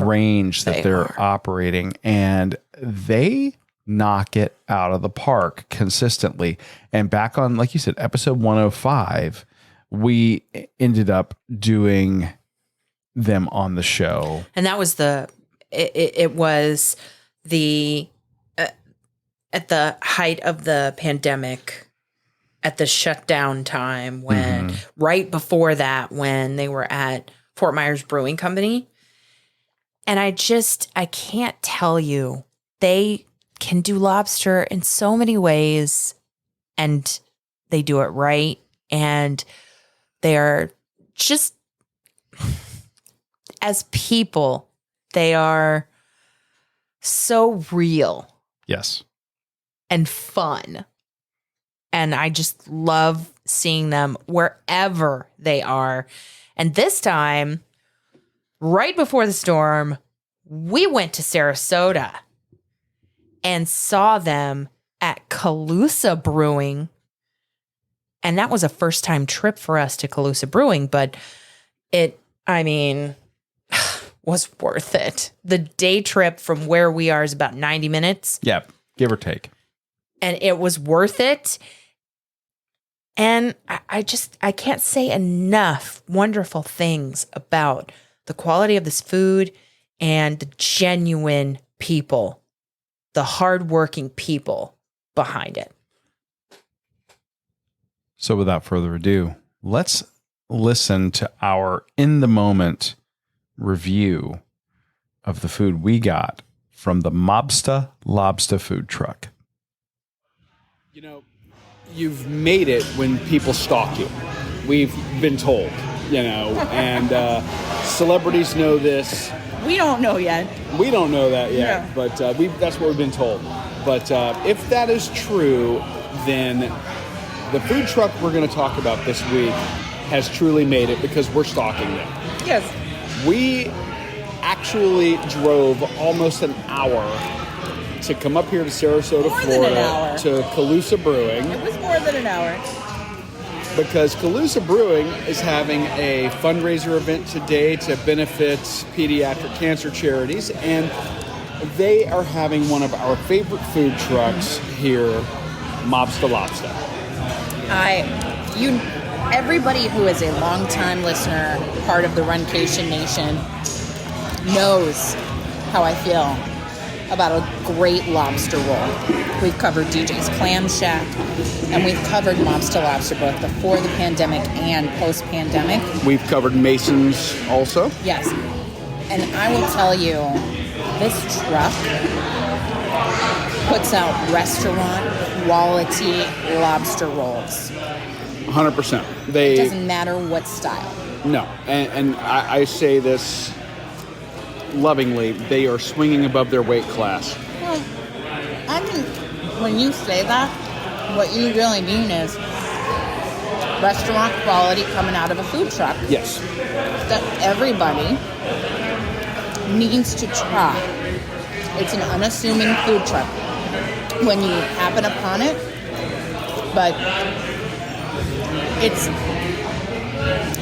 range that they're operating, and they knock it out of the park consistently. And back on, like you said, episode 105, we ended up doing them on the show. And that was it was the, at the height of the pandemic, at the shutdown time, when right before that, when they were at Fort Myers Brewing Company. And I can't tell you, they can do lobster in so many ways, and they do it right. And they are just, as people, they are so real. Yes. And fun. And I just love seeing them wherever they are. And this time, right before the storm, we went to Sarasota and saw them at Calusa Brewing. And that was a first-time trip for us to Calusa Brewing, but was worth it. The day trip from where we are is about 90 minutes. Yeah, give or take. And it was worth it. And I can't say enough wonderful things about the quality of this food and the genuine people, the hardworking people behind it. So without further ado, let's listen to our in the moment review of the food we got from the Lobster food truck. You know, you've made it when people stalk you. We've been told, and celebrities know this. We don't know yet. We don't know that yet, Yeah. but that's what we've been told. But if that is true, then the food truck we're going to talk about this week has truly made it because we're stalking them. Yes. We actually drove almost an hour to come up here to Sarasota, More than an Florida, hour. to Calusa Brewing, It was more than an hour. because Calusa Brewing is having a fundraiser event today to benefit pediatric cancer charities, and they are having one of our favorite food trucks here, Lobster. Everybody who is a longtime listener, part of the Runcation Nation, knows how I feel about a great lobster roll. We've covered DJ's Clam Shack, and we've covered Lobster both before the pandemic and post-pandemic. We've covered Mason's also. Yes. And I will tell you, this truck puts out restaurant quality lobster rolls. 100%. It doesn't matter what style. No, and I say this lovingly, they are swinging above their weight class. Well, I think when you say that, what you really mean is restaurant quality coming out of a food truck. Yes. That everybody needs to try. It's an unassuming food truck when you happen upon it, but it's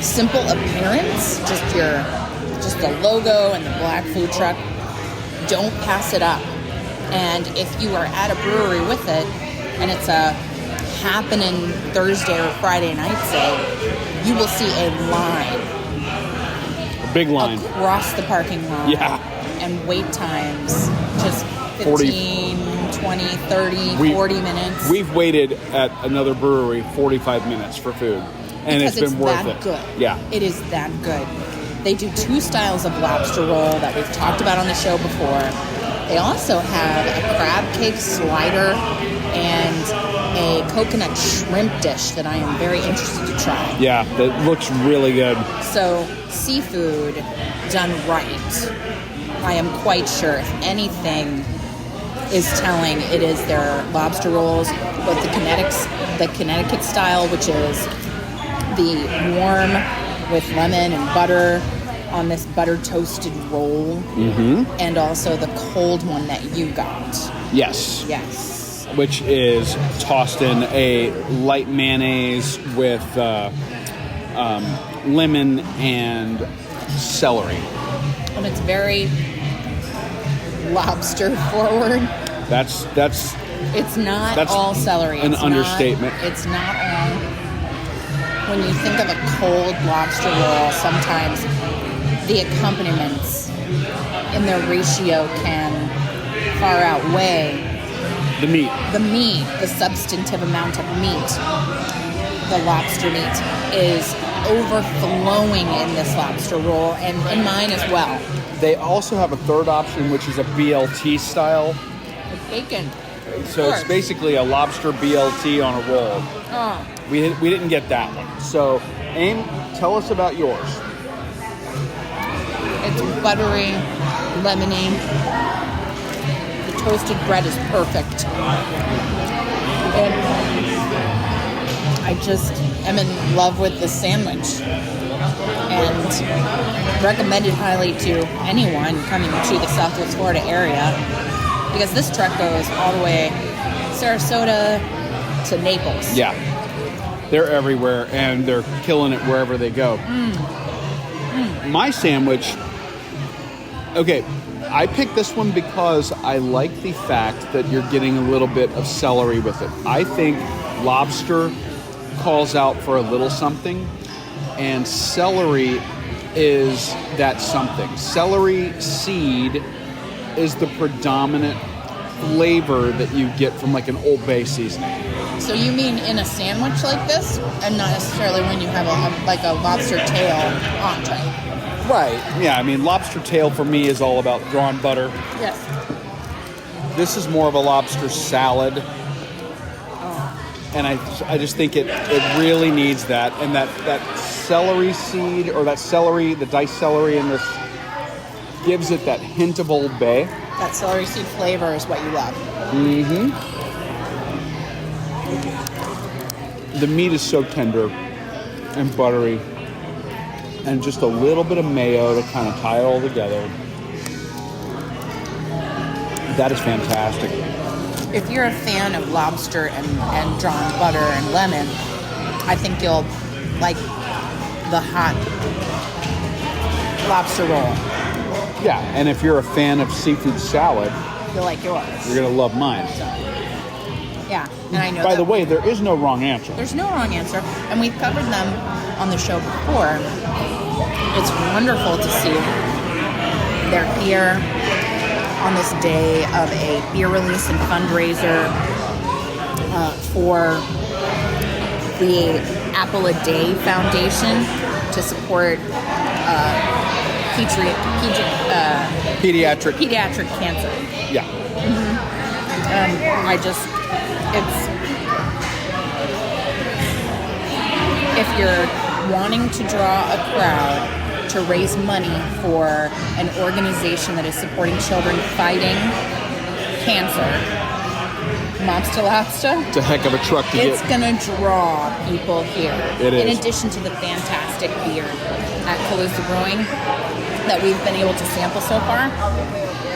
simple appearance, just the logo and the black food truck. Don't pass it up. And if you are at a brewery with it and it's a happening Thursday or Friday night sale, you will see a line. A big line. Across the parking lot. Yeah. And wait times, just 15, 20, 30, 40 minutes. We've waited at another brewery 45 minutes for food. And because it's been worth that it. Good. Yeah. It is that good. They do 2 styles of lobster roll that we've talked about on the show before. They also have a crab cake slider and a coconut shrimp dish that I am very interested to try. Yeah, that looks really good. So, seafood done right, I am quite sure if anything is telling, it is their lobster rolls, but the Connecticut style, which is the warm with lemon and butter on this butter toasted roll, and also the cold one that you got. Yes. Yes. Which is tossed in a light mayonnaise with lemon and celery. And it's very lobster forward. That's It's not That's all celery. an It's understatement. It's not all. When you think of a cold lobster roll, sometimes the accompaniments in their ratio can far outweigh the meat. the substantive amount of meat. the lobster meat is overflowing in this lobster roll, and in mine as well. They also have a third option, which is a BLT style. With bacon. So it's basically a lobster BLT on a roll. Oh. We didn't get that one. So, Aim, tell us about yours. It's buttery, lemony. The toasted bread is perfect. And I just am in love with the sandwich. And recommend it highly to anyone coming to the Southwest Florida area. Because this truck goes all the way Sarasota to Naples. Yeah. They're everywhere, and they're killing it wherever they go. My sandwich, okay, I picked this one because I like the fact that you're getting a little bit of celery with it. I think lobster calls out for a little something, and celery is that something. Celery seed is the predominant flavor that you get from like an Old Bay seasoning. So you mean in a sandwich like this, and not necessarily when you have a lobster tail entree? Right. Yeah, I mean, lobster tail for me is all about drawn butter. Yes. This is more of a lobster salad. And I just think it really needs that. And that celery seed, or that celery, the diced celery in this, gives it that hint of Old Bay. That celery seed flavor is what you love. Mm-hmm. The meat is so tender and buttery. And just a little bit of mayo to kind of tie it all together. That is fantastic. If you're a fan of lobster and drawn butter and lemon, I think you'll like the hot lobster roll. Yeah, and if you're a fan of seafood salad, You'll like yours. you're going to love mine. Yeah, and I know By that the way, there is no wrong answer. there's no wrong answer, and we've covered them on the show before. It's wonderful to see they're here on this day of a beer release and fundraiser for the Apple a Day Foundation to support pediatric cancer. Yeah. If you're wanting to draw a crowd to raise money for an organization that is supporting children fighting cancer, Lobster, It's a heck of a truck to it's get. going to draw people here. It In is. addition to the fantastic beer at Calusa Brewing that we've been able to sample so far,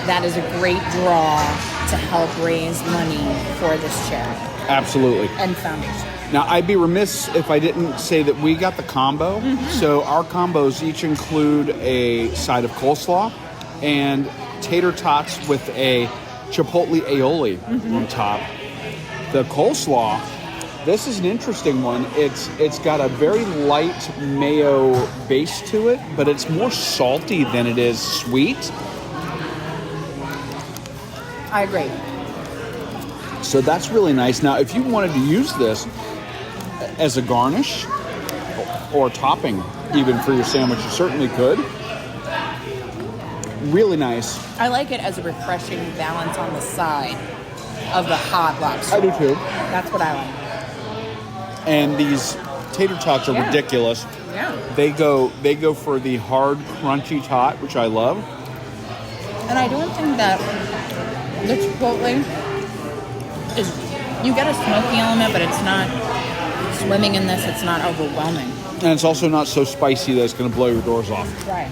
that is a great draw to help raise money for this charity Absolutely. and foundation. Now, I'd be remiss if I didn't say that we got the combo. So our combos each include a side of coleslaw and tater tots with a chipotle aioli on top. The coleslaw, this is an interesting one. It's got a very light mayo base to it, but it's more salty than it is sweet. I agree. So that's really nice. Now, if you wanted to use this as a garnish or topping even for your sandwich, you certainly could. Really nice. I like it as a refreshing balance on the side of the hot lobster. I do too. That's what I like. And these tater tots are Yeah. ridiculous. Yeah. They go for the hard, crunchy tot, which I love. And I don't think that the chipotle is, you get a smoky element, but it's not swimming in this. It's not overwhelming. And it's also not so spicy that it's going to blow your doors off. Right.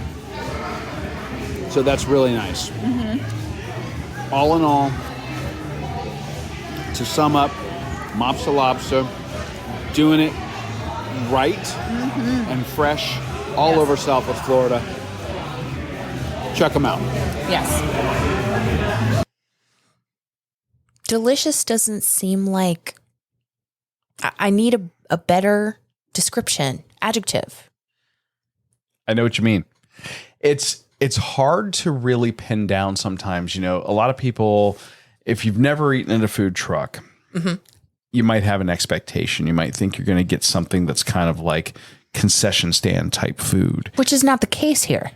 So that's really nice. All in all, to sum up, Mopsa Lobster doing it right and fresh all Yes. over Southwest Florida. Check them out. Yes. Delicious doesn't seem like I need a better description, adjective. I know what you mean. It's hard to really pin down sometimes. You know, a lot of people, if you've never eaten in a food truck, you might have an expectation. You might think you're going to get something that's kind of like concession stand type food. Which is not the case here.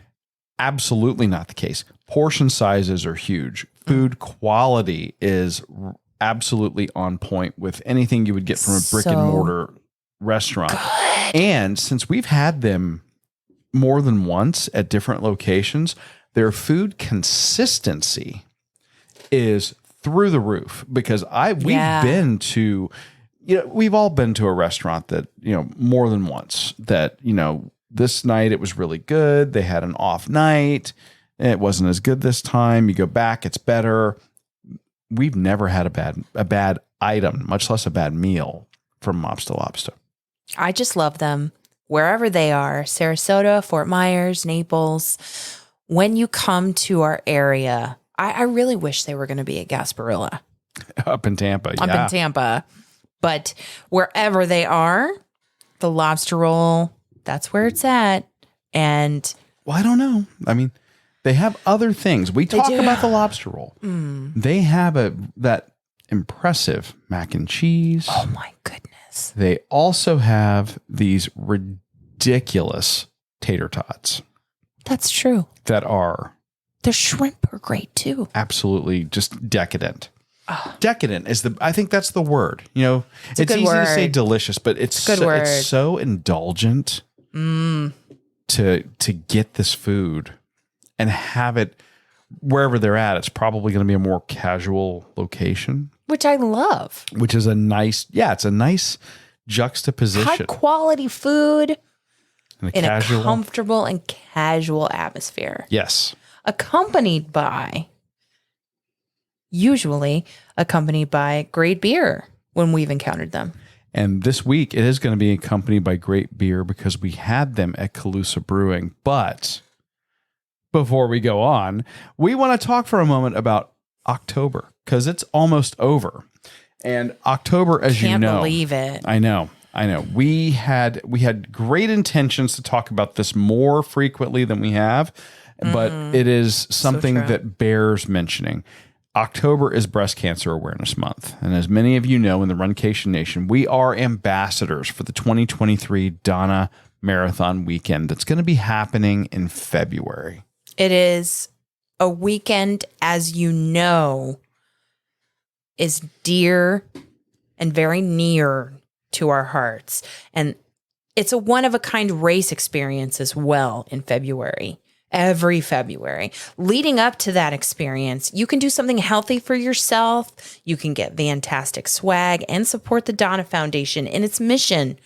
Absolutely not the case. Portion sizes are huge. Food quality is absolutely on point with anything you would get from a brick and mortar restaurant. Good. And since we've had them more than once at different locations, their food consistency is through the roof, because we've been to, we've all been to a restaurant that, more than once that, this night it was really good. They had an off night. It wasn't as good this time. You go back, it's better. We've never had a bad item, much less a bad meal from Lobster Lobster. I just love them wherever they are. Sarasota, Fort Myers, Naples. When you come to our area, I really wish they were going to be at Gasparilla. Up in Tampa, Up in Tampa. But wherever they are, the lobster roll, that's where it's at. And well, I don't know. I mean, they have other things. We talk about the lobster roll. They have that impressive mac and cheese. Oh my goodness. They also have these ridiculous tater tots. That's true. That are. The shrimp are great too. Absolutely just decadent. Oh. Decadent is I think that's the word. It's easy to say delicious, but it's so indulgent to get this food and have it wherever they're at. It's probably going to be a more casual location, which I love. Which is it's a nice juxtaposition. High quality food in a comfortable and casual atmosphere. Yes. Usually accompanied by great beer when we've encountered them. And this week it is going to be accompanied by great beer because we had them at Calusa Brewing. But before we go on, we want to talk for a moment about October because it's almost over. And October, as you know. Can't believe it. I know. We had great intentions to talk about this more frequently than we have, but it is something that bears mentioning. October is Breast Cancer Awareness Month. And as many of you know in the Runcation Nation, we are ambassadors for the 2023 Donna Marathon weekend that's going to be happening in February. It is a weekend, as you know, is dear and very near to our hearts. And it's a one-of-a-kind race experience as well in February. Every February. Leading up to that experience, you can do something healthy for yourself. You can get fantastic swag and support the Donna Foundation in its mission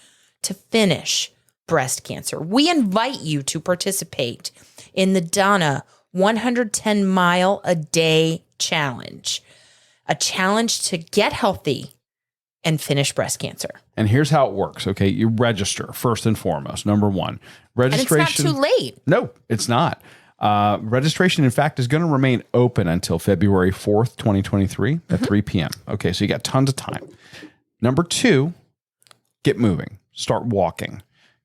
to finish breast cancer. We invite you to participate in the Donna 110 Mile a Day Challenge, a challenge to get healthy and finish breast cancer. And here's how it works. Okay. You register first and foremost. Number one, registration. And it's not too late. No, it's not. Registration, in fact, is going to remain open until February 4th, 2023 at 3 p.m. Okay. So you got tons of time. Number two, get moving, start walking,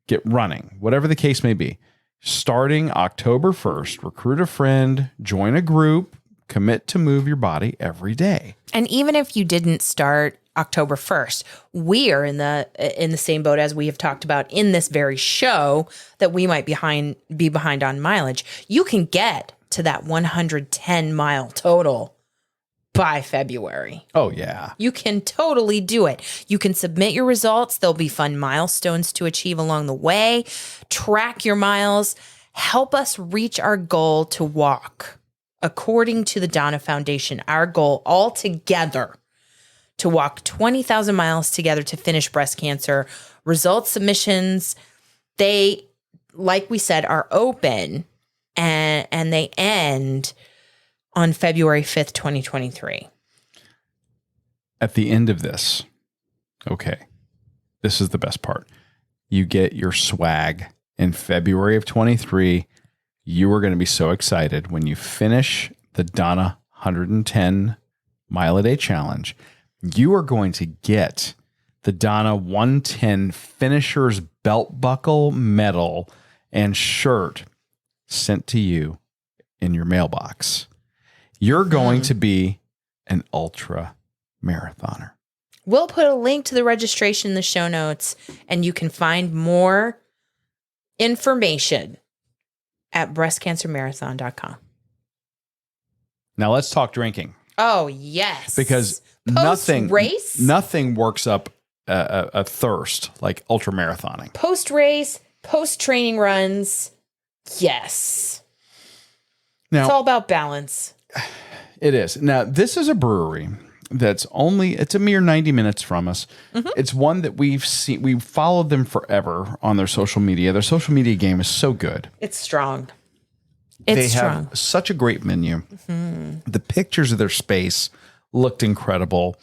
get running, whatever the case may be. Starting October 1st, recruit a friend, join a group, commit to move your body every day. And even if you didn't start October 1st, we are in the same boat as we have talked about in this very show that we might be behind on mileage. You can get to that 110 mile total by February. Oh, yeah. You can totally do it. You can submit your results. There'll be fun milestones to achieve along the way. Track your miles. Help us reach our goal to walk. According to the Donna Foundation, our goal all together to walk 20,000 miles together to finish breast cancer. Results submissions, they, like we said, are open and they end on February 5th, 2023. At the end of this, okay, this is the best part. You get your swag in February of 23. You are going to be so excited when you finish the Donna 110 Mile a Day Challenge. You are going to get the Donna 110 Finisher's Belt Buckle Medal and shirt sent to you in your mailbox. You're going to be an ultra marathoner. We'll put a link to the registration in the show notes, and you can find more information at breastcancermarathon.com. Now let's talk drinking. Oh, yes. Because Post-race? nothing works up a thirst like ultra marathoning. Post-race, post-training runs, yes. Now, it's all about balance. It is. Now, this is a brewery that's it's a mere 90 minutes from us. Mm-hmm. It's one that we've followed them forever on their social media. Their social media game is so good. It's strong. They have such a great menu. Mm-hmm. The pictures of their space looked incredible.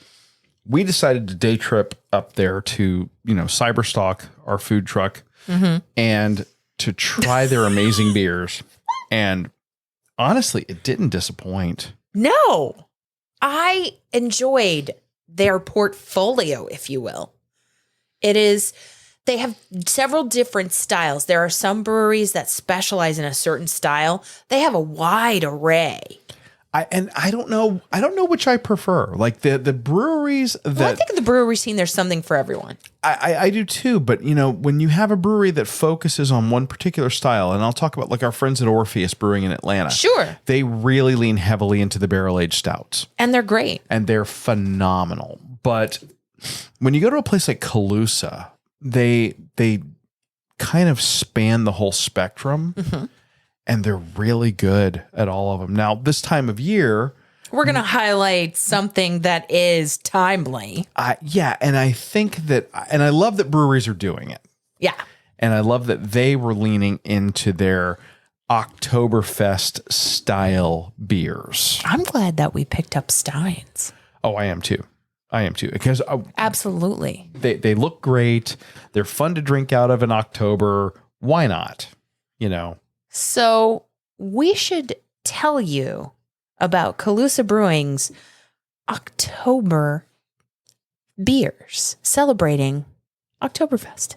We decided to day trip up there to, Cyberstock, our food truck, mm-hmm. and to try their amazing beers. And honestly, it didn't disappoint. No, I enjoyed their portfolio, if you will. They have several different styles. There are some breweries that specialize in a certain style. They have a wide array. I don't know which I prefer. Like the breweries that I think in the brewery scene, there's something for everyone. I do too. But when you have a brewery that focuses on one particular style, and I'll talk about like our friends at Orpheus Brewing in Atlanta. Sure. They really lean heavily into the barrel-aged stouts. And they're great. And they're phenomenal. But when you go to a place like Calusa, they kind of span the whole spectrum. Mm-hmm. And they're really good at all of them. Now, this time of year, we're going to highlight something that is timely. And I think that, and I love that breweries are doing it. Yeah. And I love that they were leaning into their Oktoberfest style beers. I'm glad that we picked up Steins. Oh, I am too. Because absolutely. They look great. They're fun to drink out of in October. Why not? So we should tell you about Calusa Brewing's October beers celebrating Oktoberfest.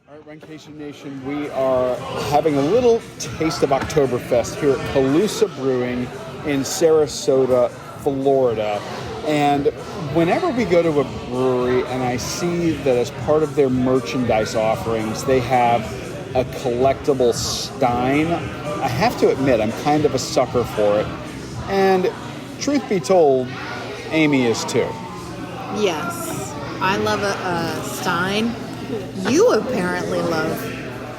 All right, Runcation Nation, we are having a little taste of Oktoberfest here at Calusa Brewing in Sarasota, Florida. And whenever we go to a brewery and I see that as part of their merchandise offerings, they have a collectible Stein, I have to admit I'm kind of a sucker for it. And truth be told, Amy is too. Yes, I love a Stein. You apparently love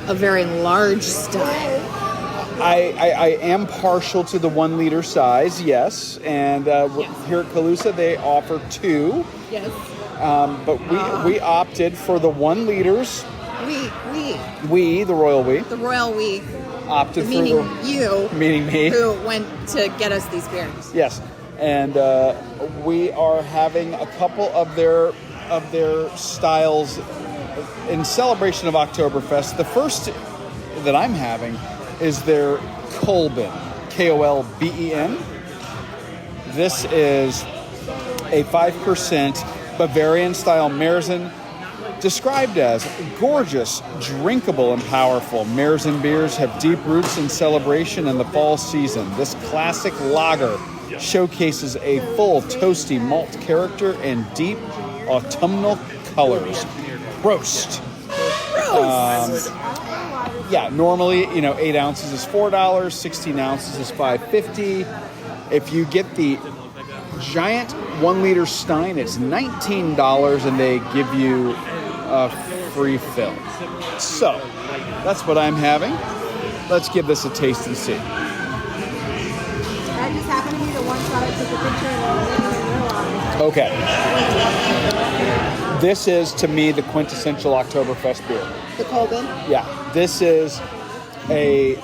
a very large Stein. I am partial to the 1 liter size, yes. And here at Calusa, they offer 2. Yes. But we opted for the 1 liters. We, the royal we. The royal we. Opted meaning for you. Meaning me. Who went to get us these beers. Yes. And we are having a couple of their styles in celebration of Oktoberfest. The first that I'm having is their Kolben, Kolben. This is a 5% Bavarian-style Märzen, described as gorgeous, drinkable, and powerful. Märzen beers have deep roots in celebration in the fall season. This classic lager showcases a full, toasty malt character and deep autumnal colors. Roast. Normally, 8 ounces is $4, 16 ounces is $5.50. If you get the giant 1 liter Stein, it's $19, and they give you a free fill. So, that's what I'm having. Let's give this a taste and see. That just happened to be the one shot I took a picture and Okay. This is, to me, the quintessential Oktoberfest beer. the Kolben. Yeah. This is a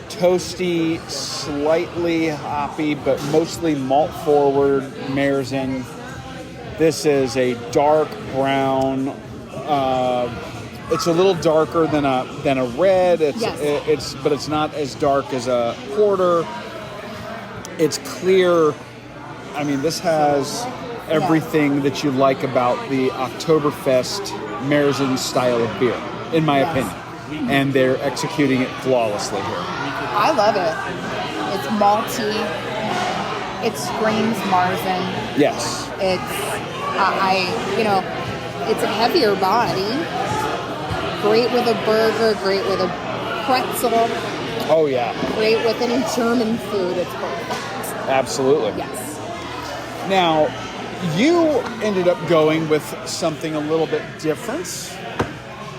toasty, slightly hoppy, but mostly malt-forward Märzen. This is a dark brown. It's a little darker than a red. But it's not as dark as a porter. It's clear. I mean, this has everything that you like about the Oktoberfest Märzen style of beer, in my opinion. And they're executing it flawlessly here. I love it. It's malty. It screams Märzen. Yes. It's It's a heavier body. Great with a burger, great with a pretzel. Oh, yeah. Great with any German food. It's perfect. Absolutely. Yes. Now, you ended up going with something a little bit different,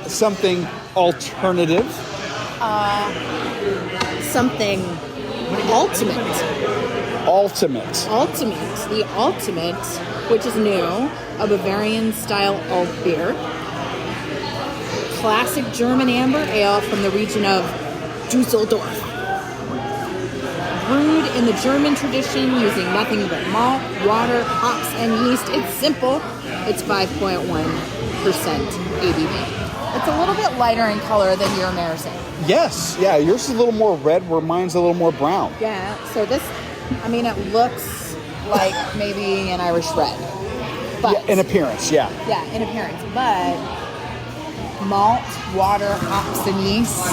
something alternative. Something ultimate. The ultimate, which is new, a Bavarian style alt beer. Classic German amber ale from the region of Dusseldorf. Brewed in the German tradition using nothing but malt, water, hops, and yeast. It's simple. It's 5.1% ABV. It's a little bit lighter in color than your American. Yes. Yeah, yours is a little more red where mine's a little more brown. Yeah, so this, it looks like maybe an Irish red. But, yeah, in appearance, yeah. Yeah, in appearance. But malt, water, hops, and yeast.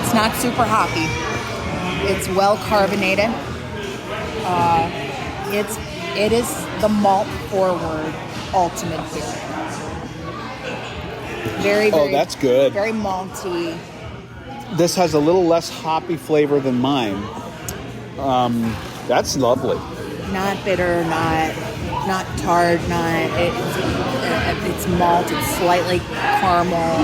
It's not super hoppy. It's well carbonated. It is the malt forward ultimate beer. Very, oh, that's good. Very malty. This has a little less hoppy flavor than mine. That's lovely. Not bitter, not tart, it's malt, it's slightly caramel.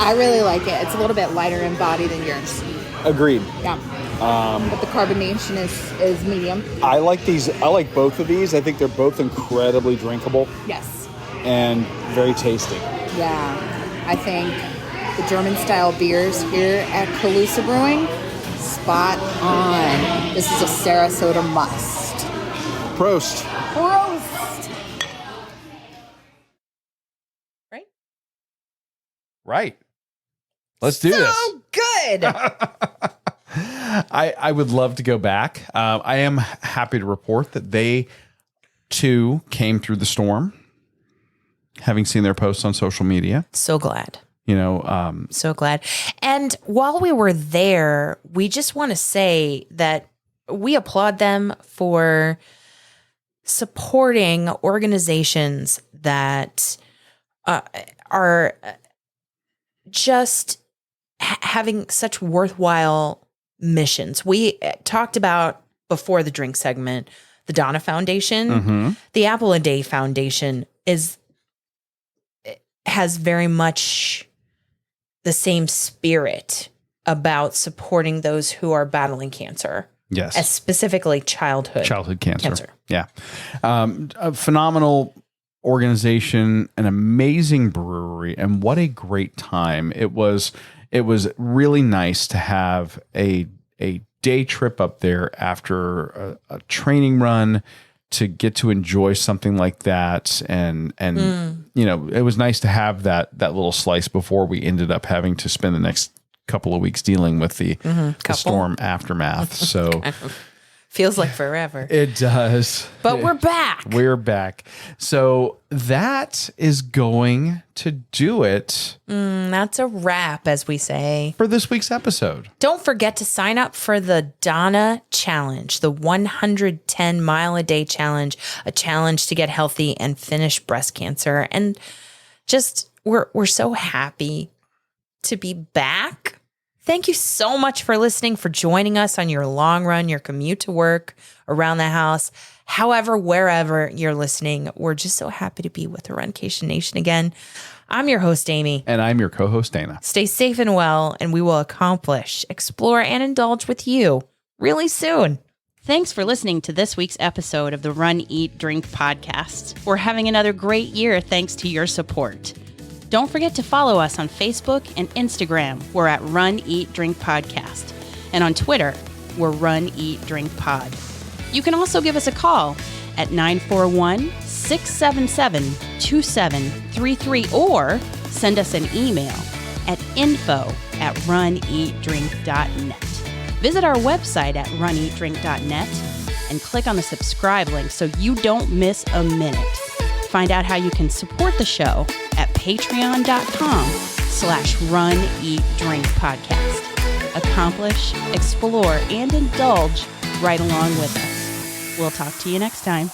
I really like it. It's a little bit lighter in body than yours. Agreed. Yeah. But the carbonation is medium. I like these. I like both of these. I think they're both incredibly drinkable. Yes. And very tasty. Yeah. I think the German style beers here at Calusa Brewing, spot on. This is a Saraso must. Prost. Right. Let's do this. So good. I would love to go back. I am happy to report that they too came through the storm, having seen their posts on social media. So glad. So glad. And while we were there, we just want to say that we applaud them for supporting organizations that are just having such worthwhile missions. We talked about before the drink segment, the Donna Foundation, the Apple a Day Foundation has very much the same spirit about supporting those who are battling cancer. Yes. As specifically childhood cancer. Yeah. A phenomenal organization, an amazing brewery, and what a great time. It was really nice to have a day trip up there after a training run to get to enjoy something like that. And it was nice to have that little slice before we ended up having to spend the next couple of weeks dealing with the storm aftermath. So feels like forever. It does. But we're back. We're back. So that is going to do it. That's a wrap, as we say, for this week's episode. Don't forget to sign up for the Donna Challenge, the 110 mile a day challenge, a challenge to get healthy and finish breast cancer. And just we're so happy to be back. Thank you so much for listening, for joining us on your long run, your commute to work, around the house, however, wherever you're listening. We're just so happy to be with the Runcation Nation again. I'm your host, Amy. And I'm your co-host, Dana. Stay safe and well, and we will accomplish, explore, and indulge with you really soon. Thanks for listening to this week's episode of the Run, Eat, Drink podcast. We're having another great year thanks to your support. Don't forget to follow us on Facebook and Instagram. We're at Run, Eat, Drink Podcast. And on Twitter, we're Run, Eat, Drink Pod. You can also give us a call at 941-677-2733 or send us an email at info@runeatdrink.net. Visit our website at runeatdrink.net and click on the subscribe link so you don't miss a minute. Find out how you can support the show at patreon.com/runeatdrinkpodcast. Accomplish, explore, and indulge right along with us. We'll talk to you next time.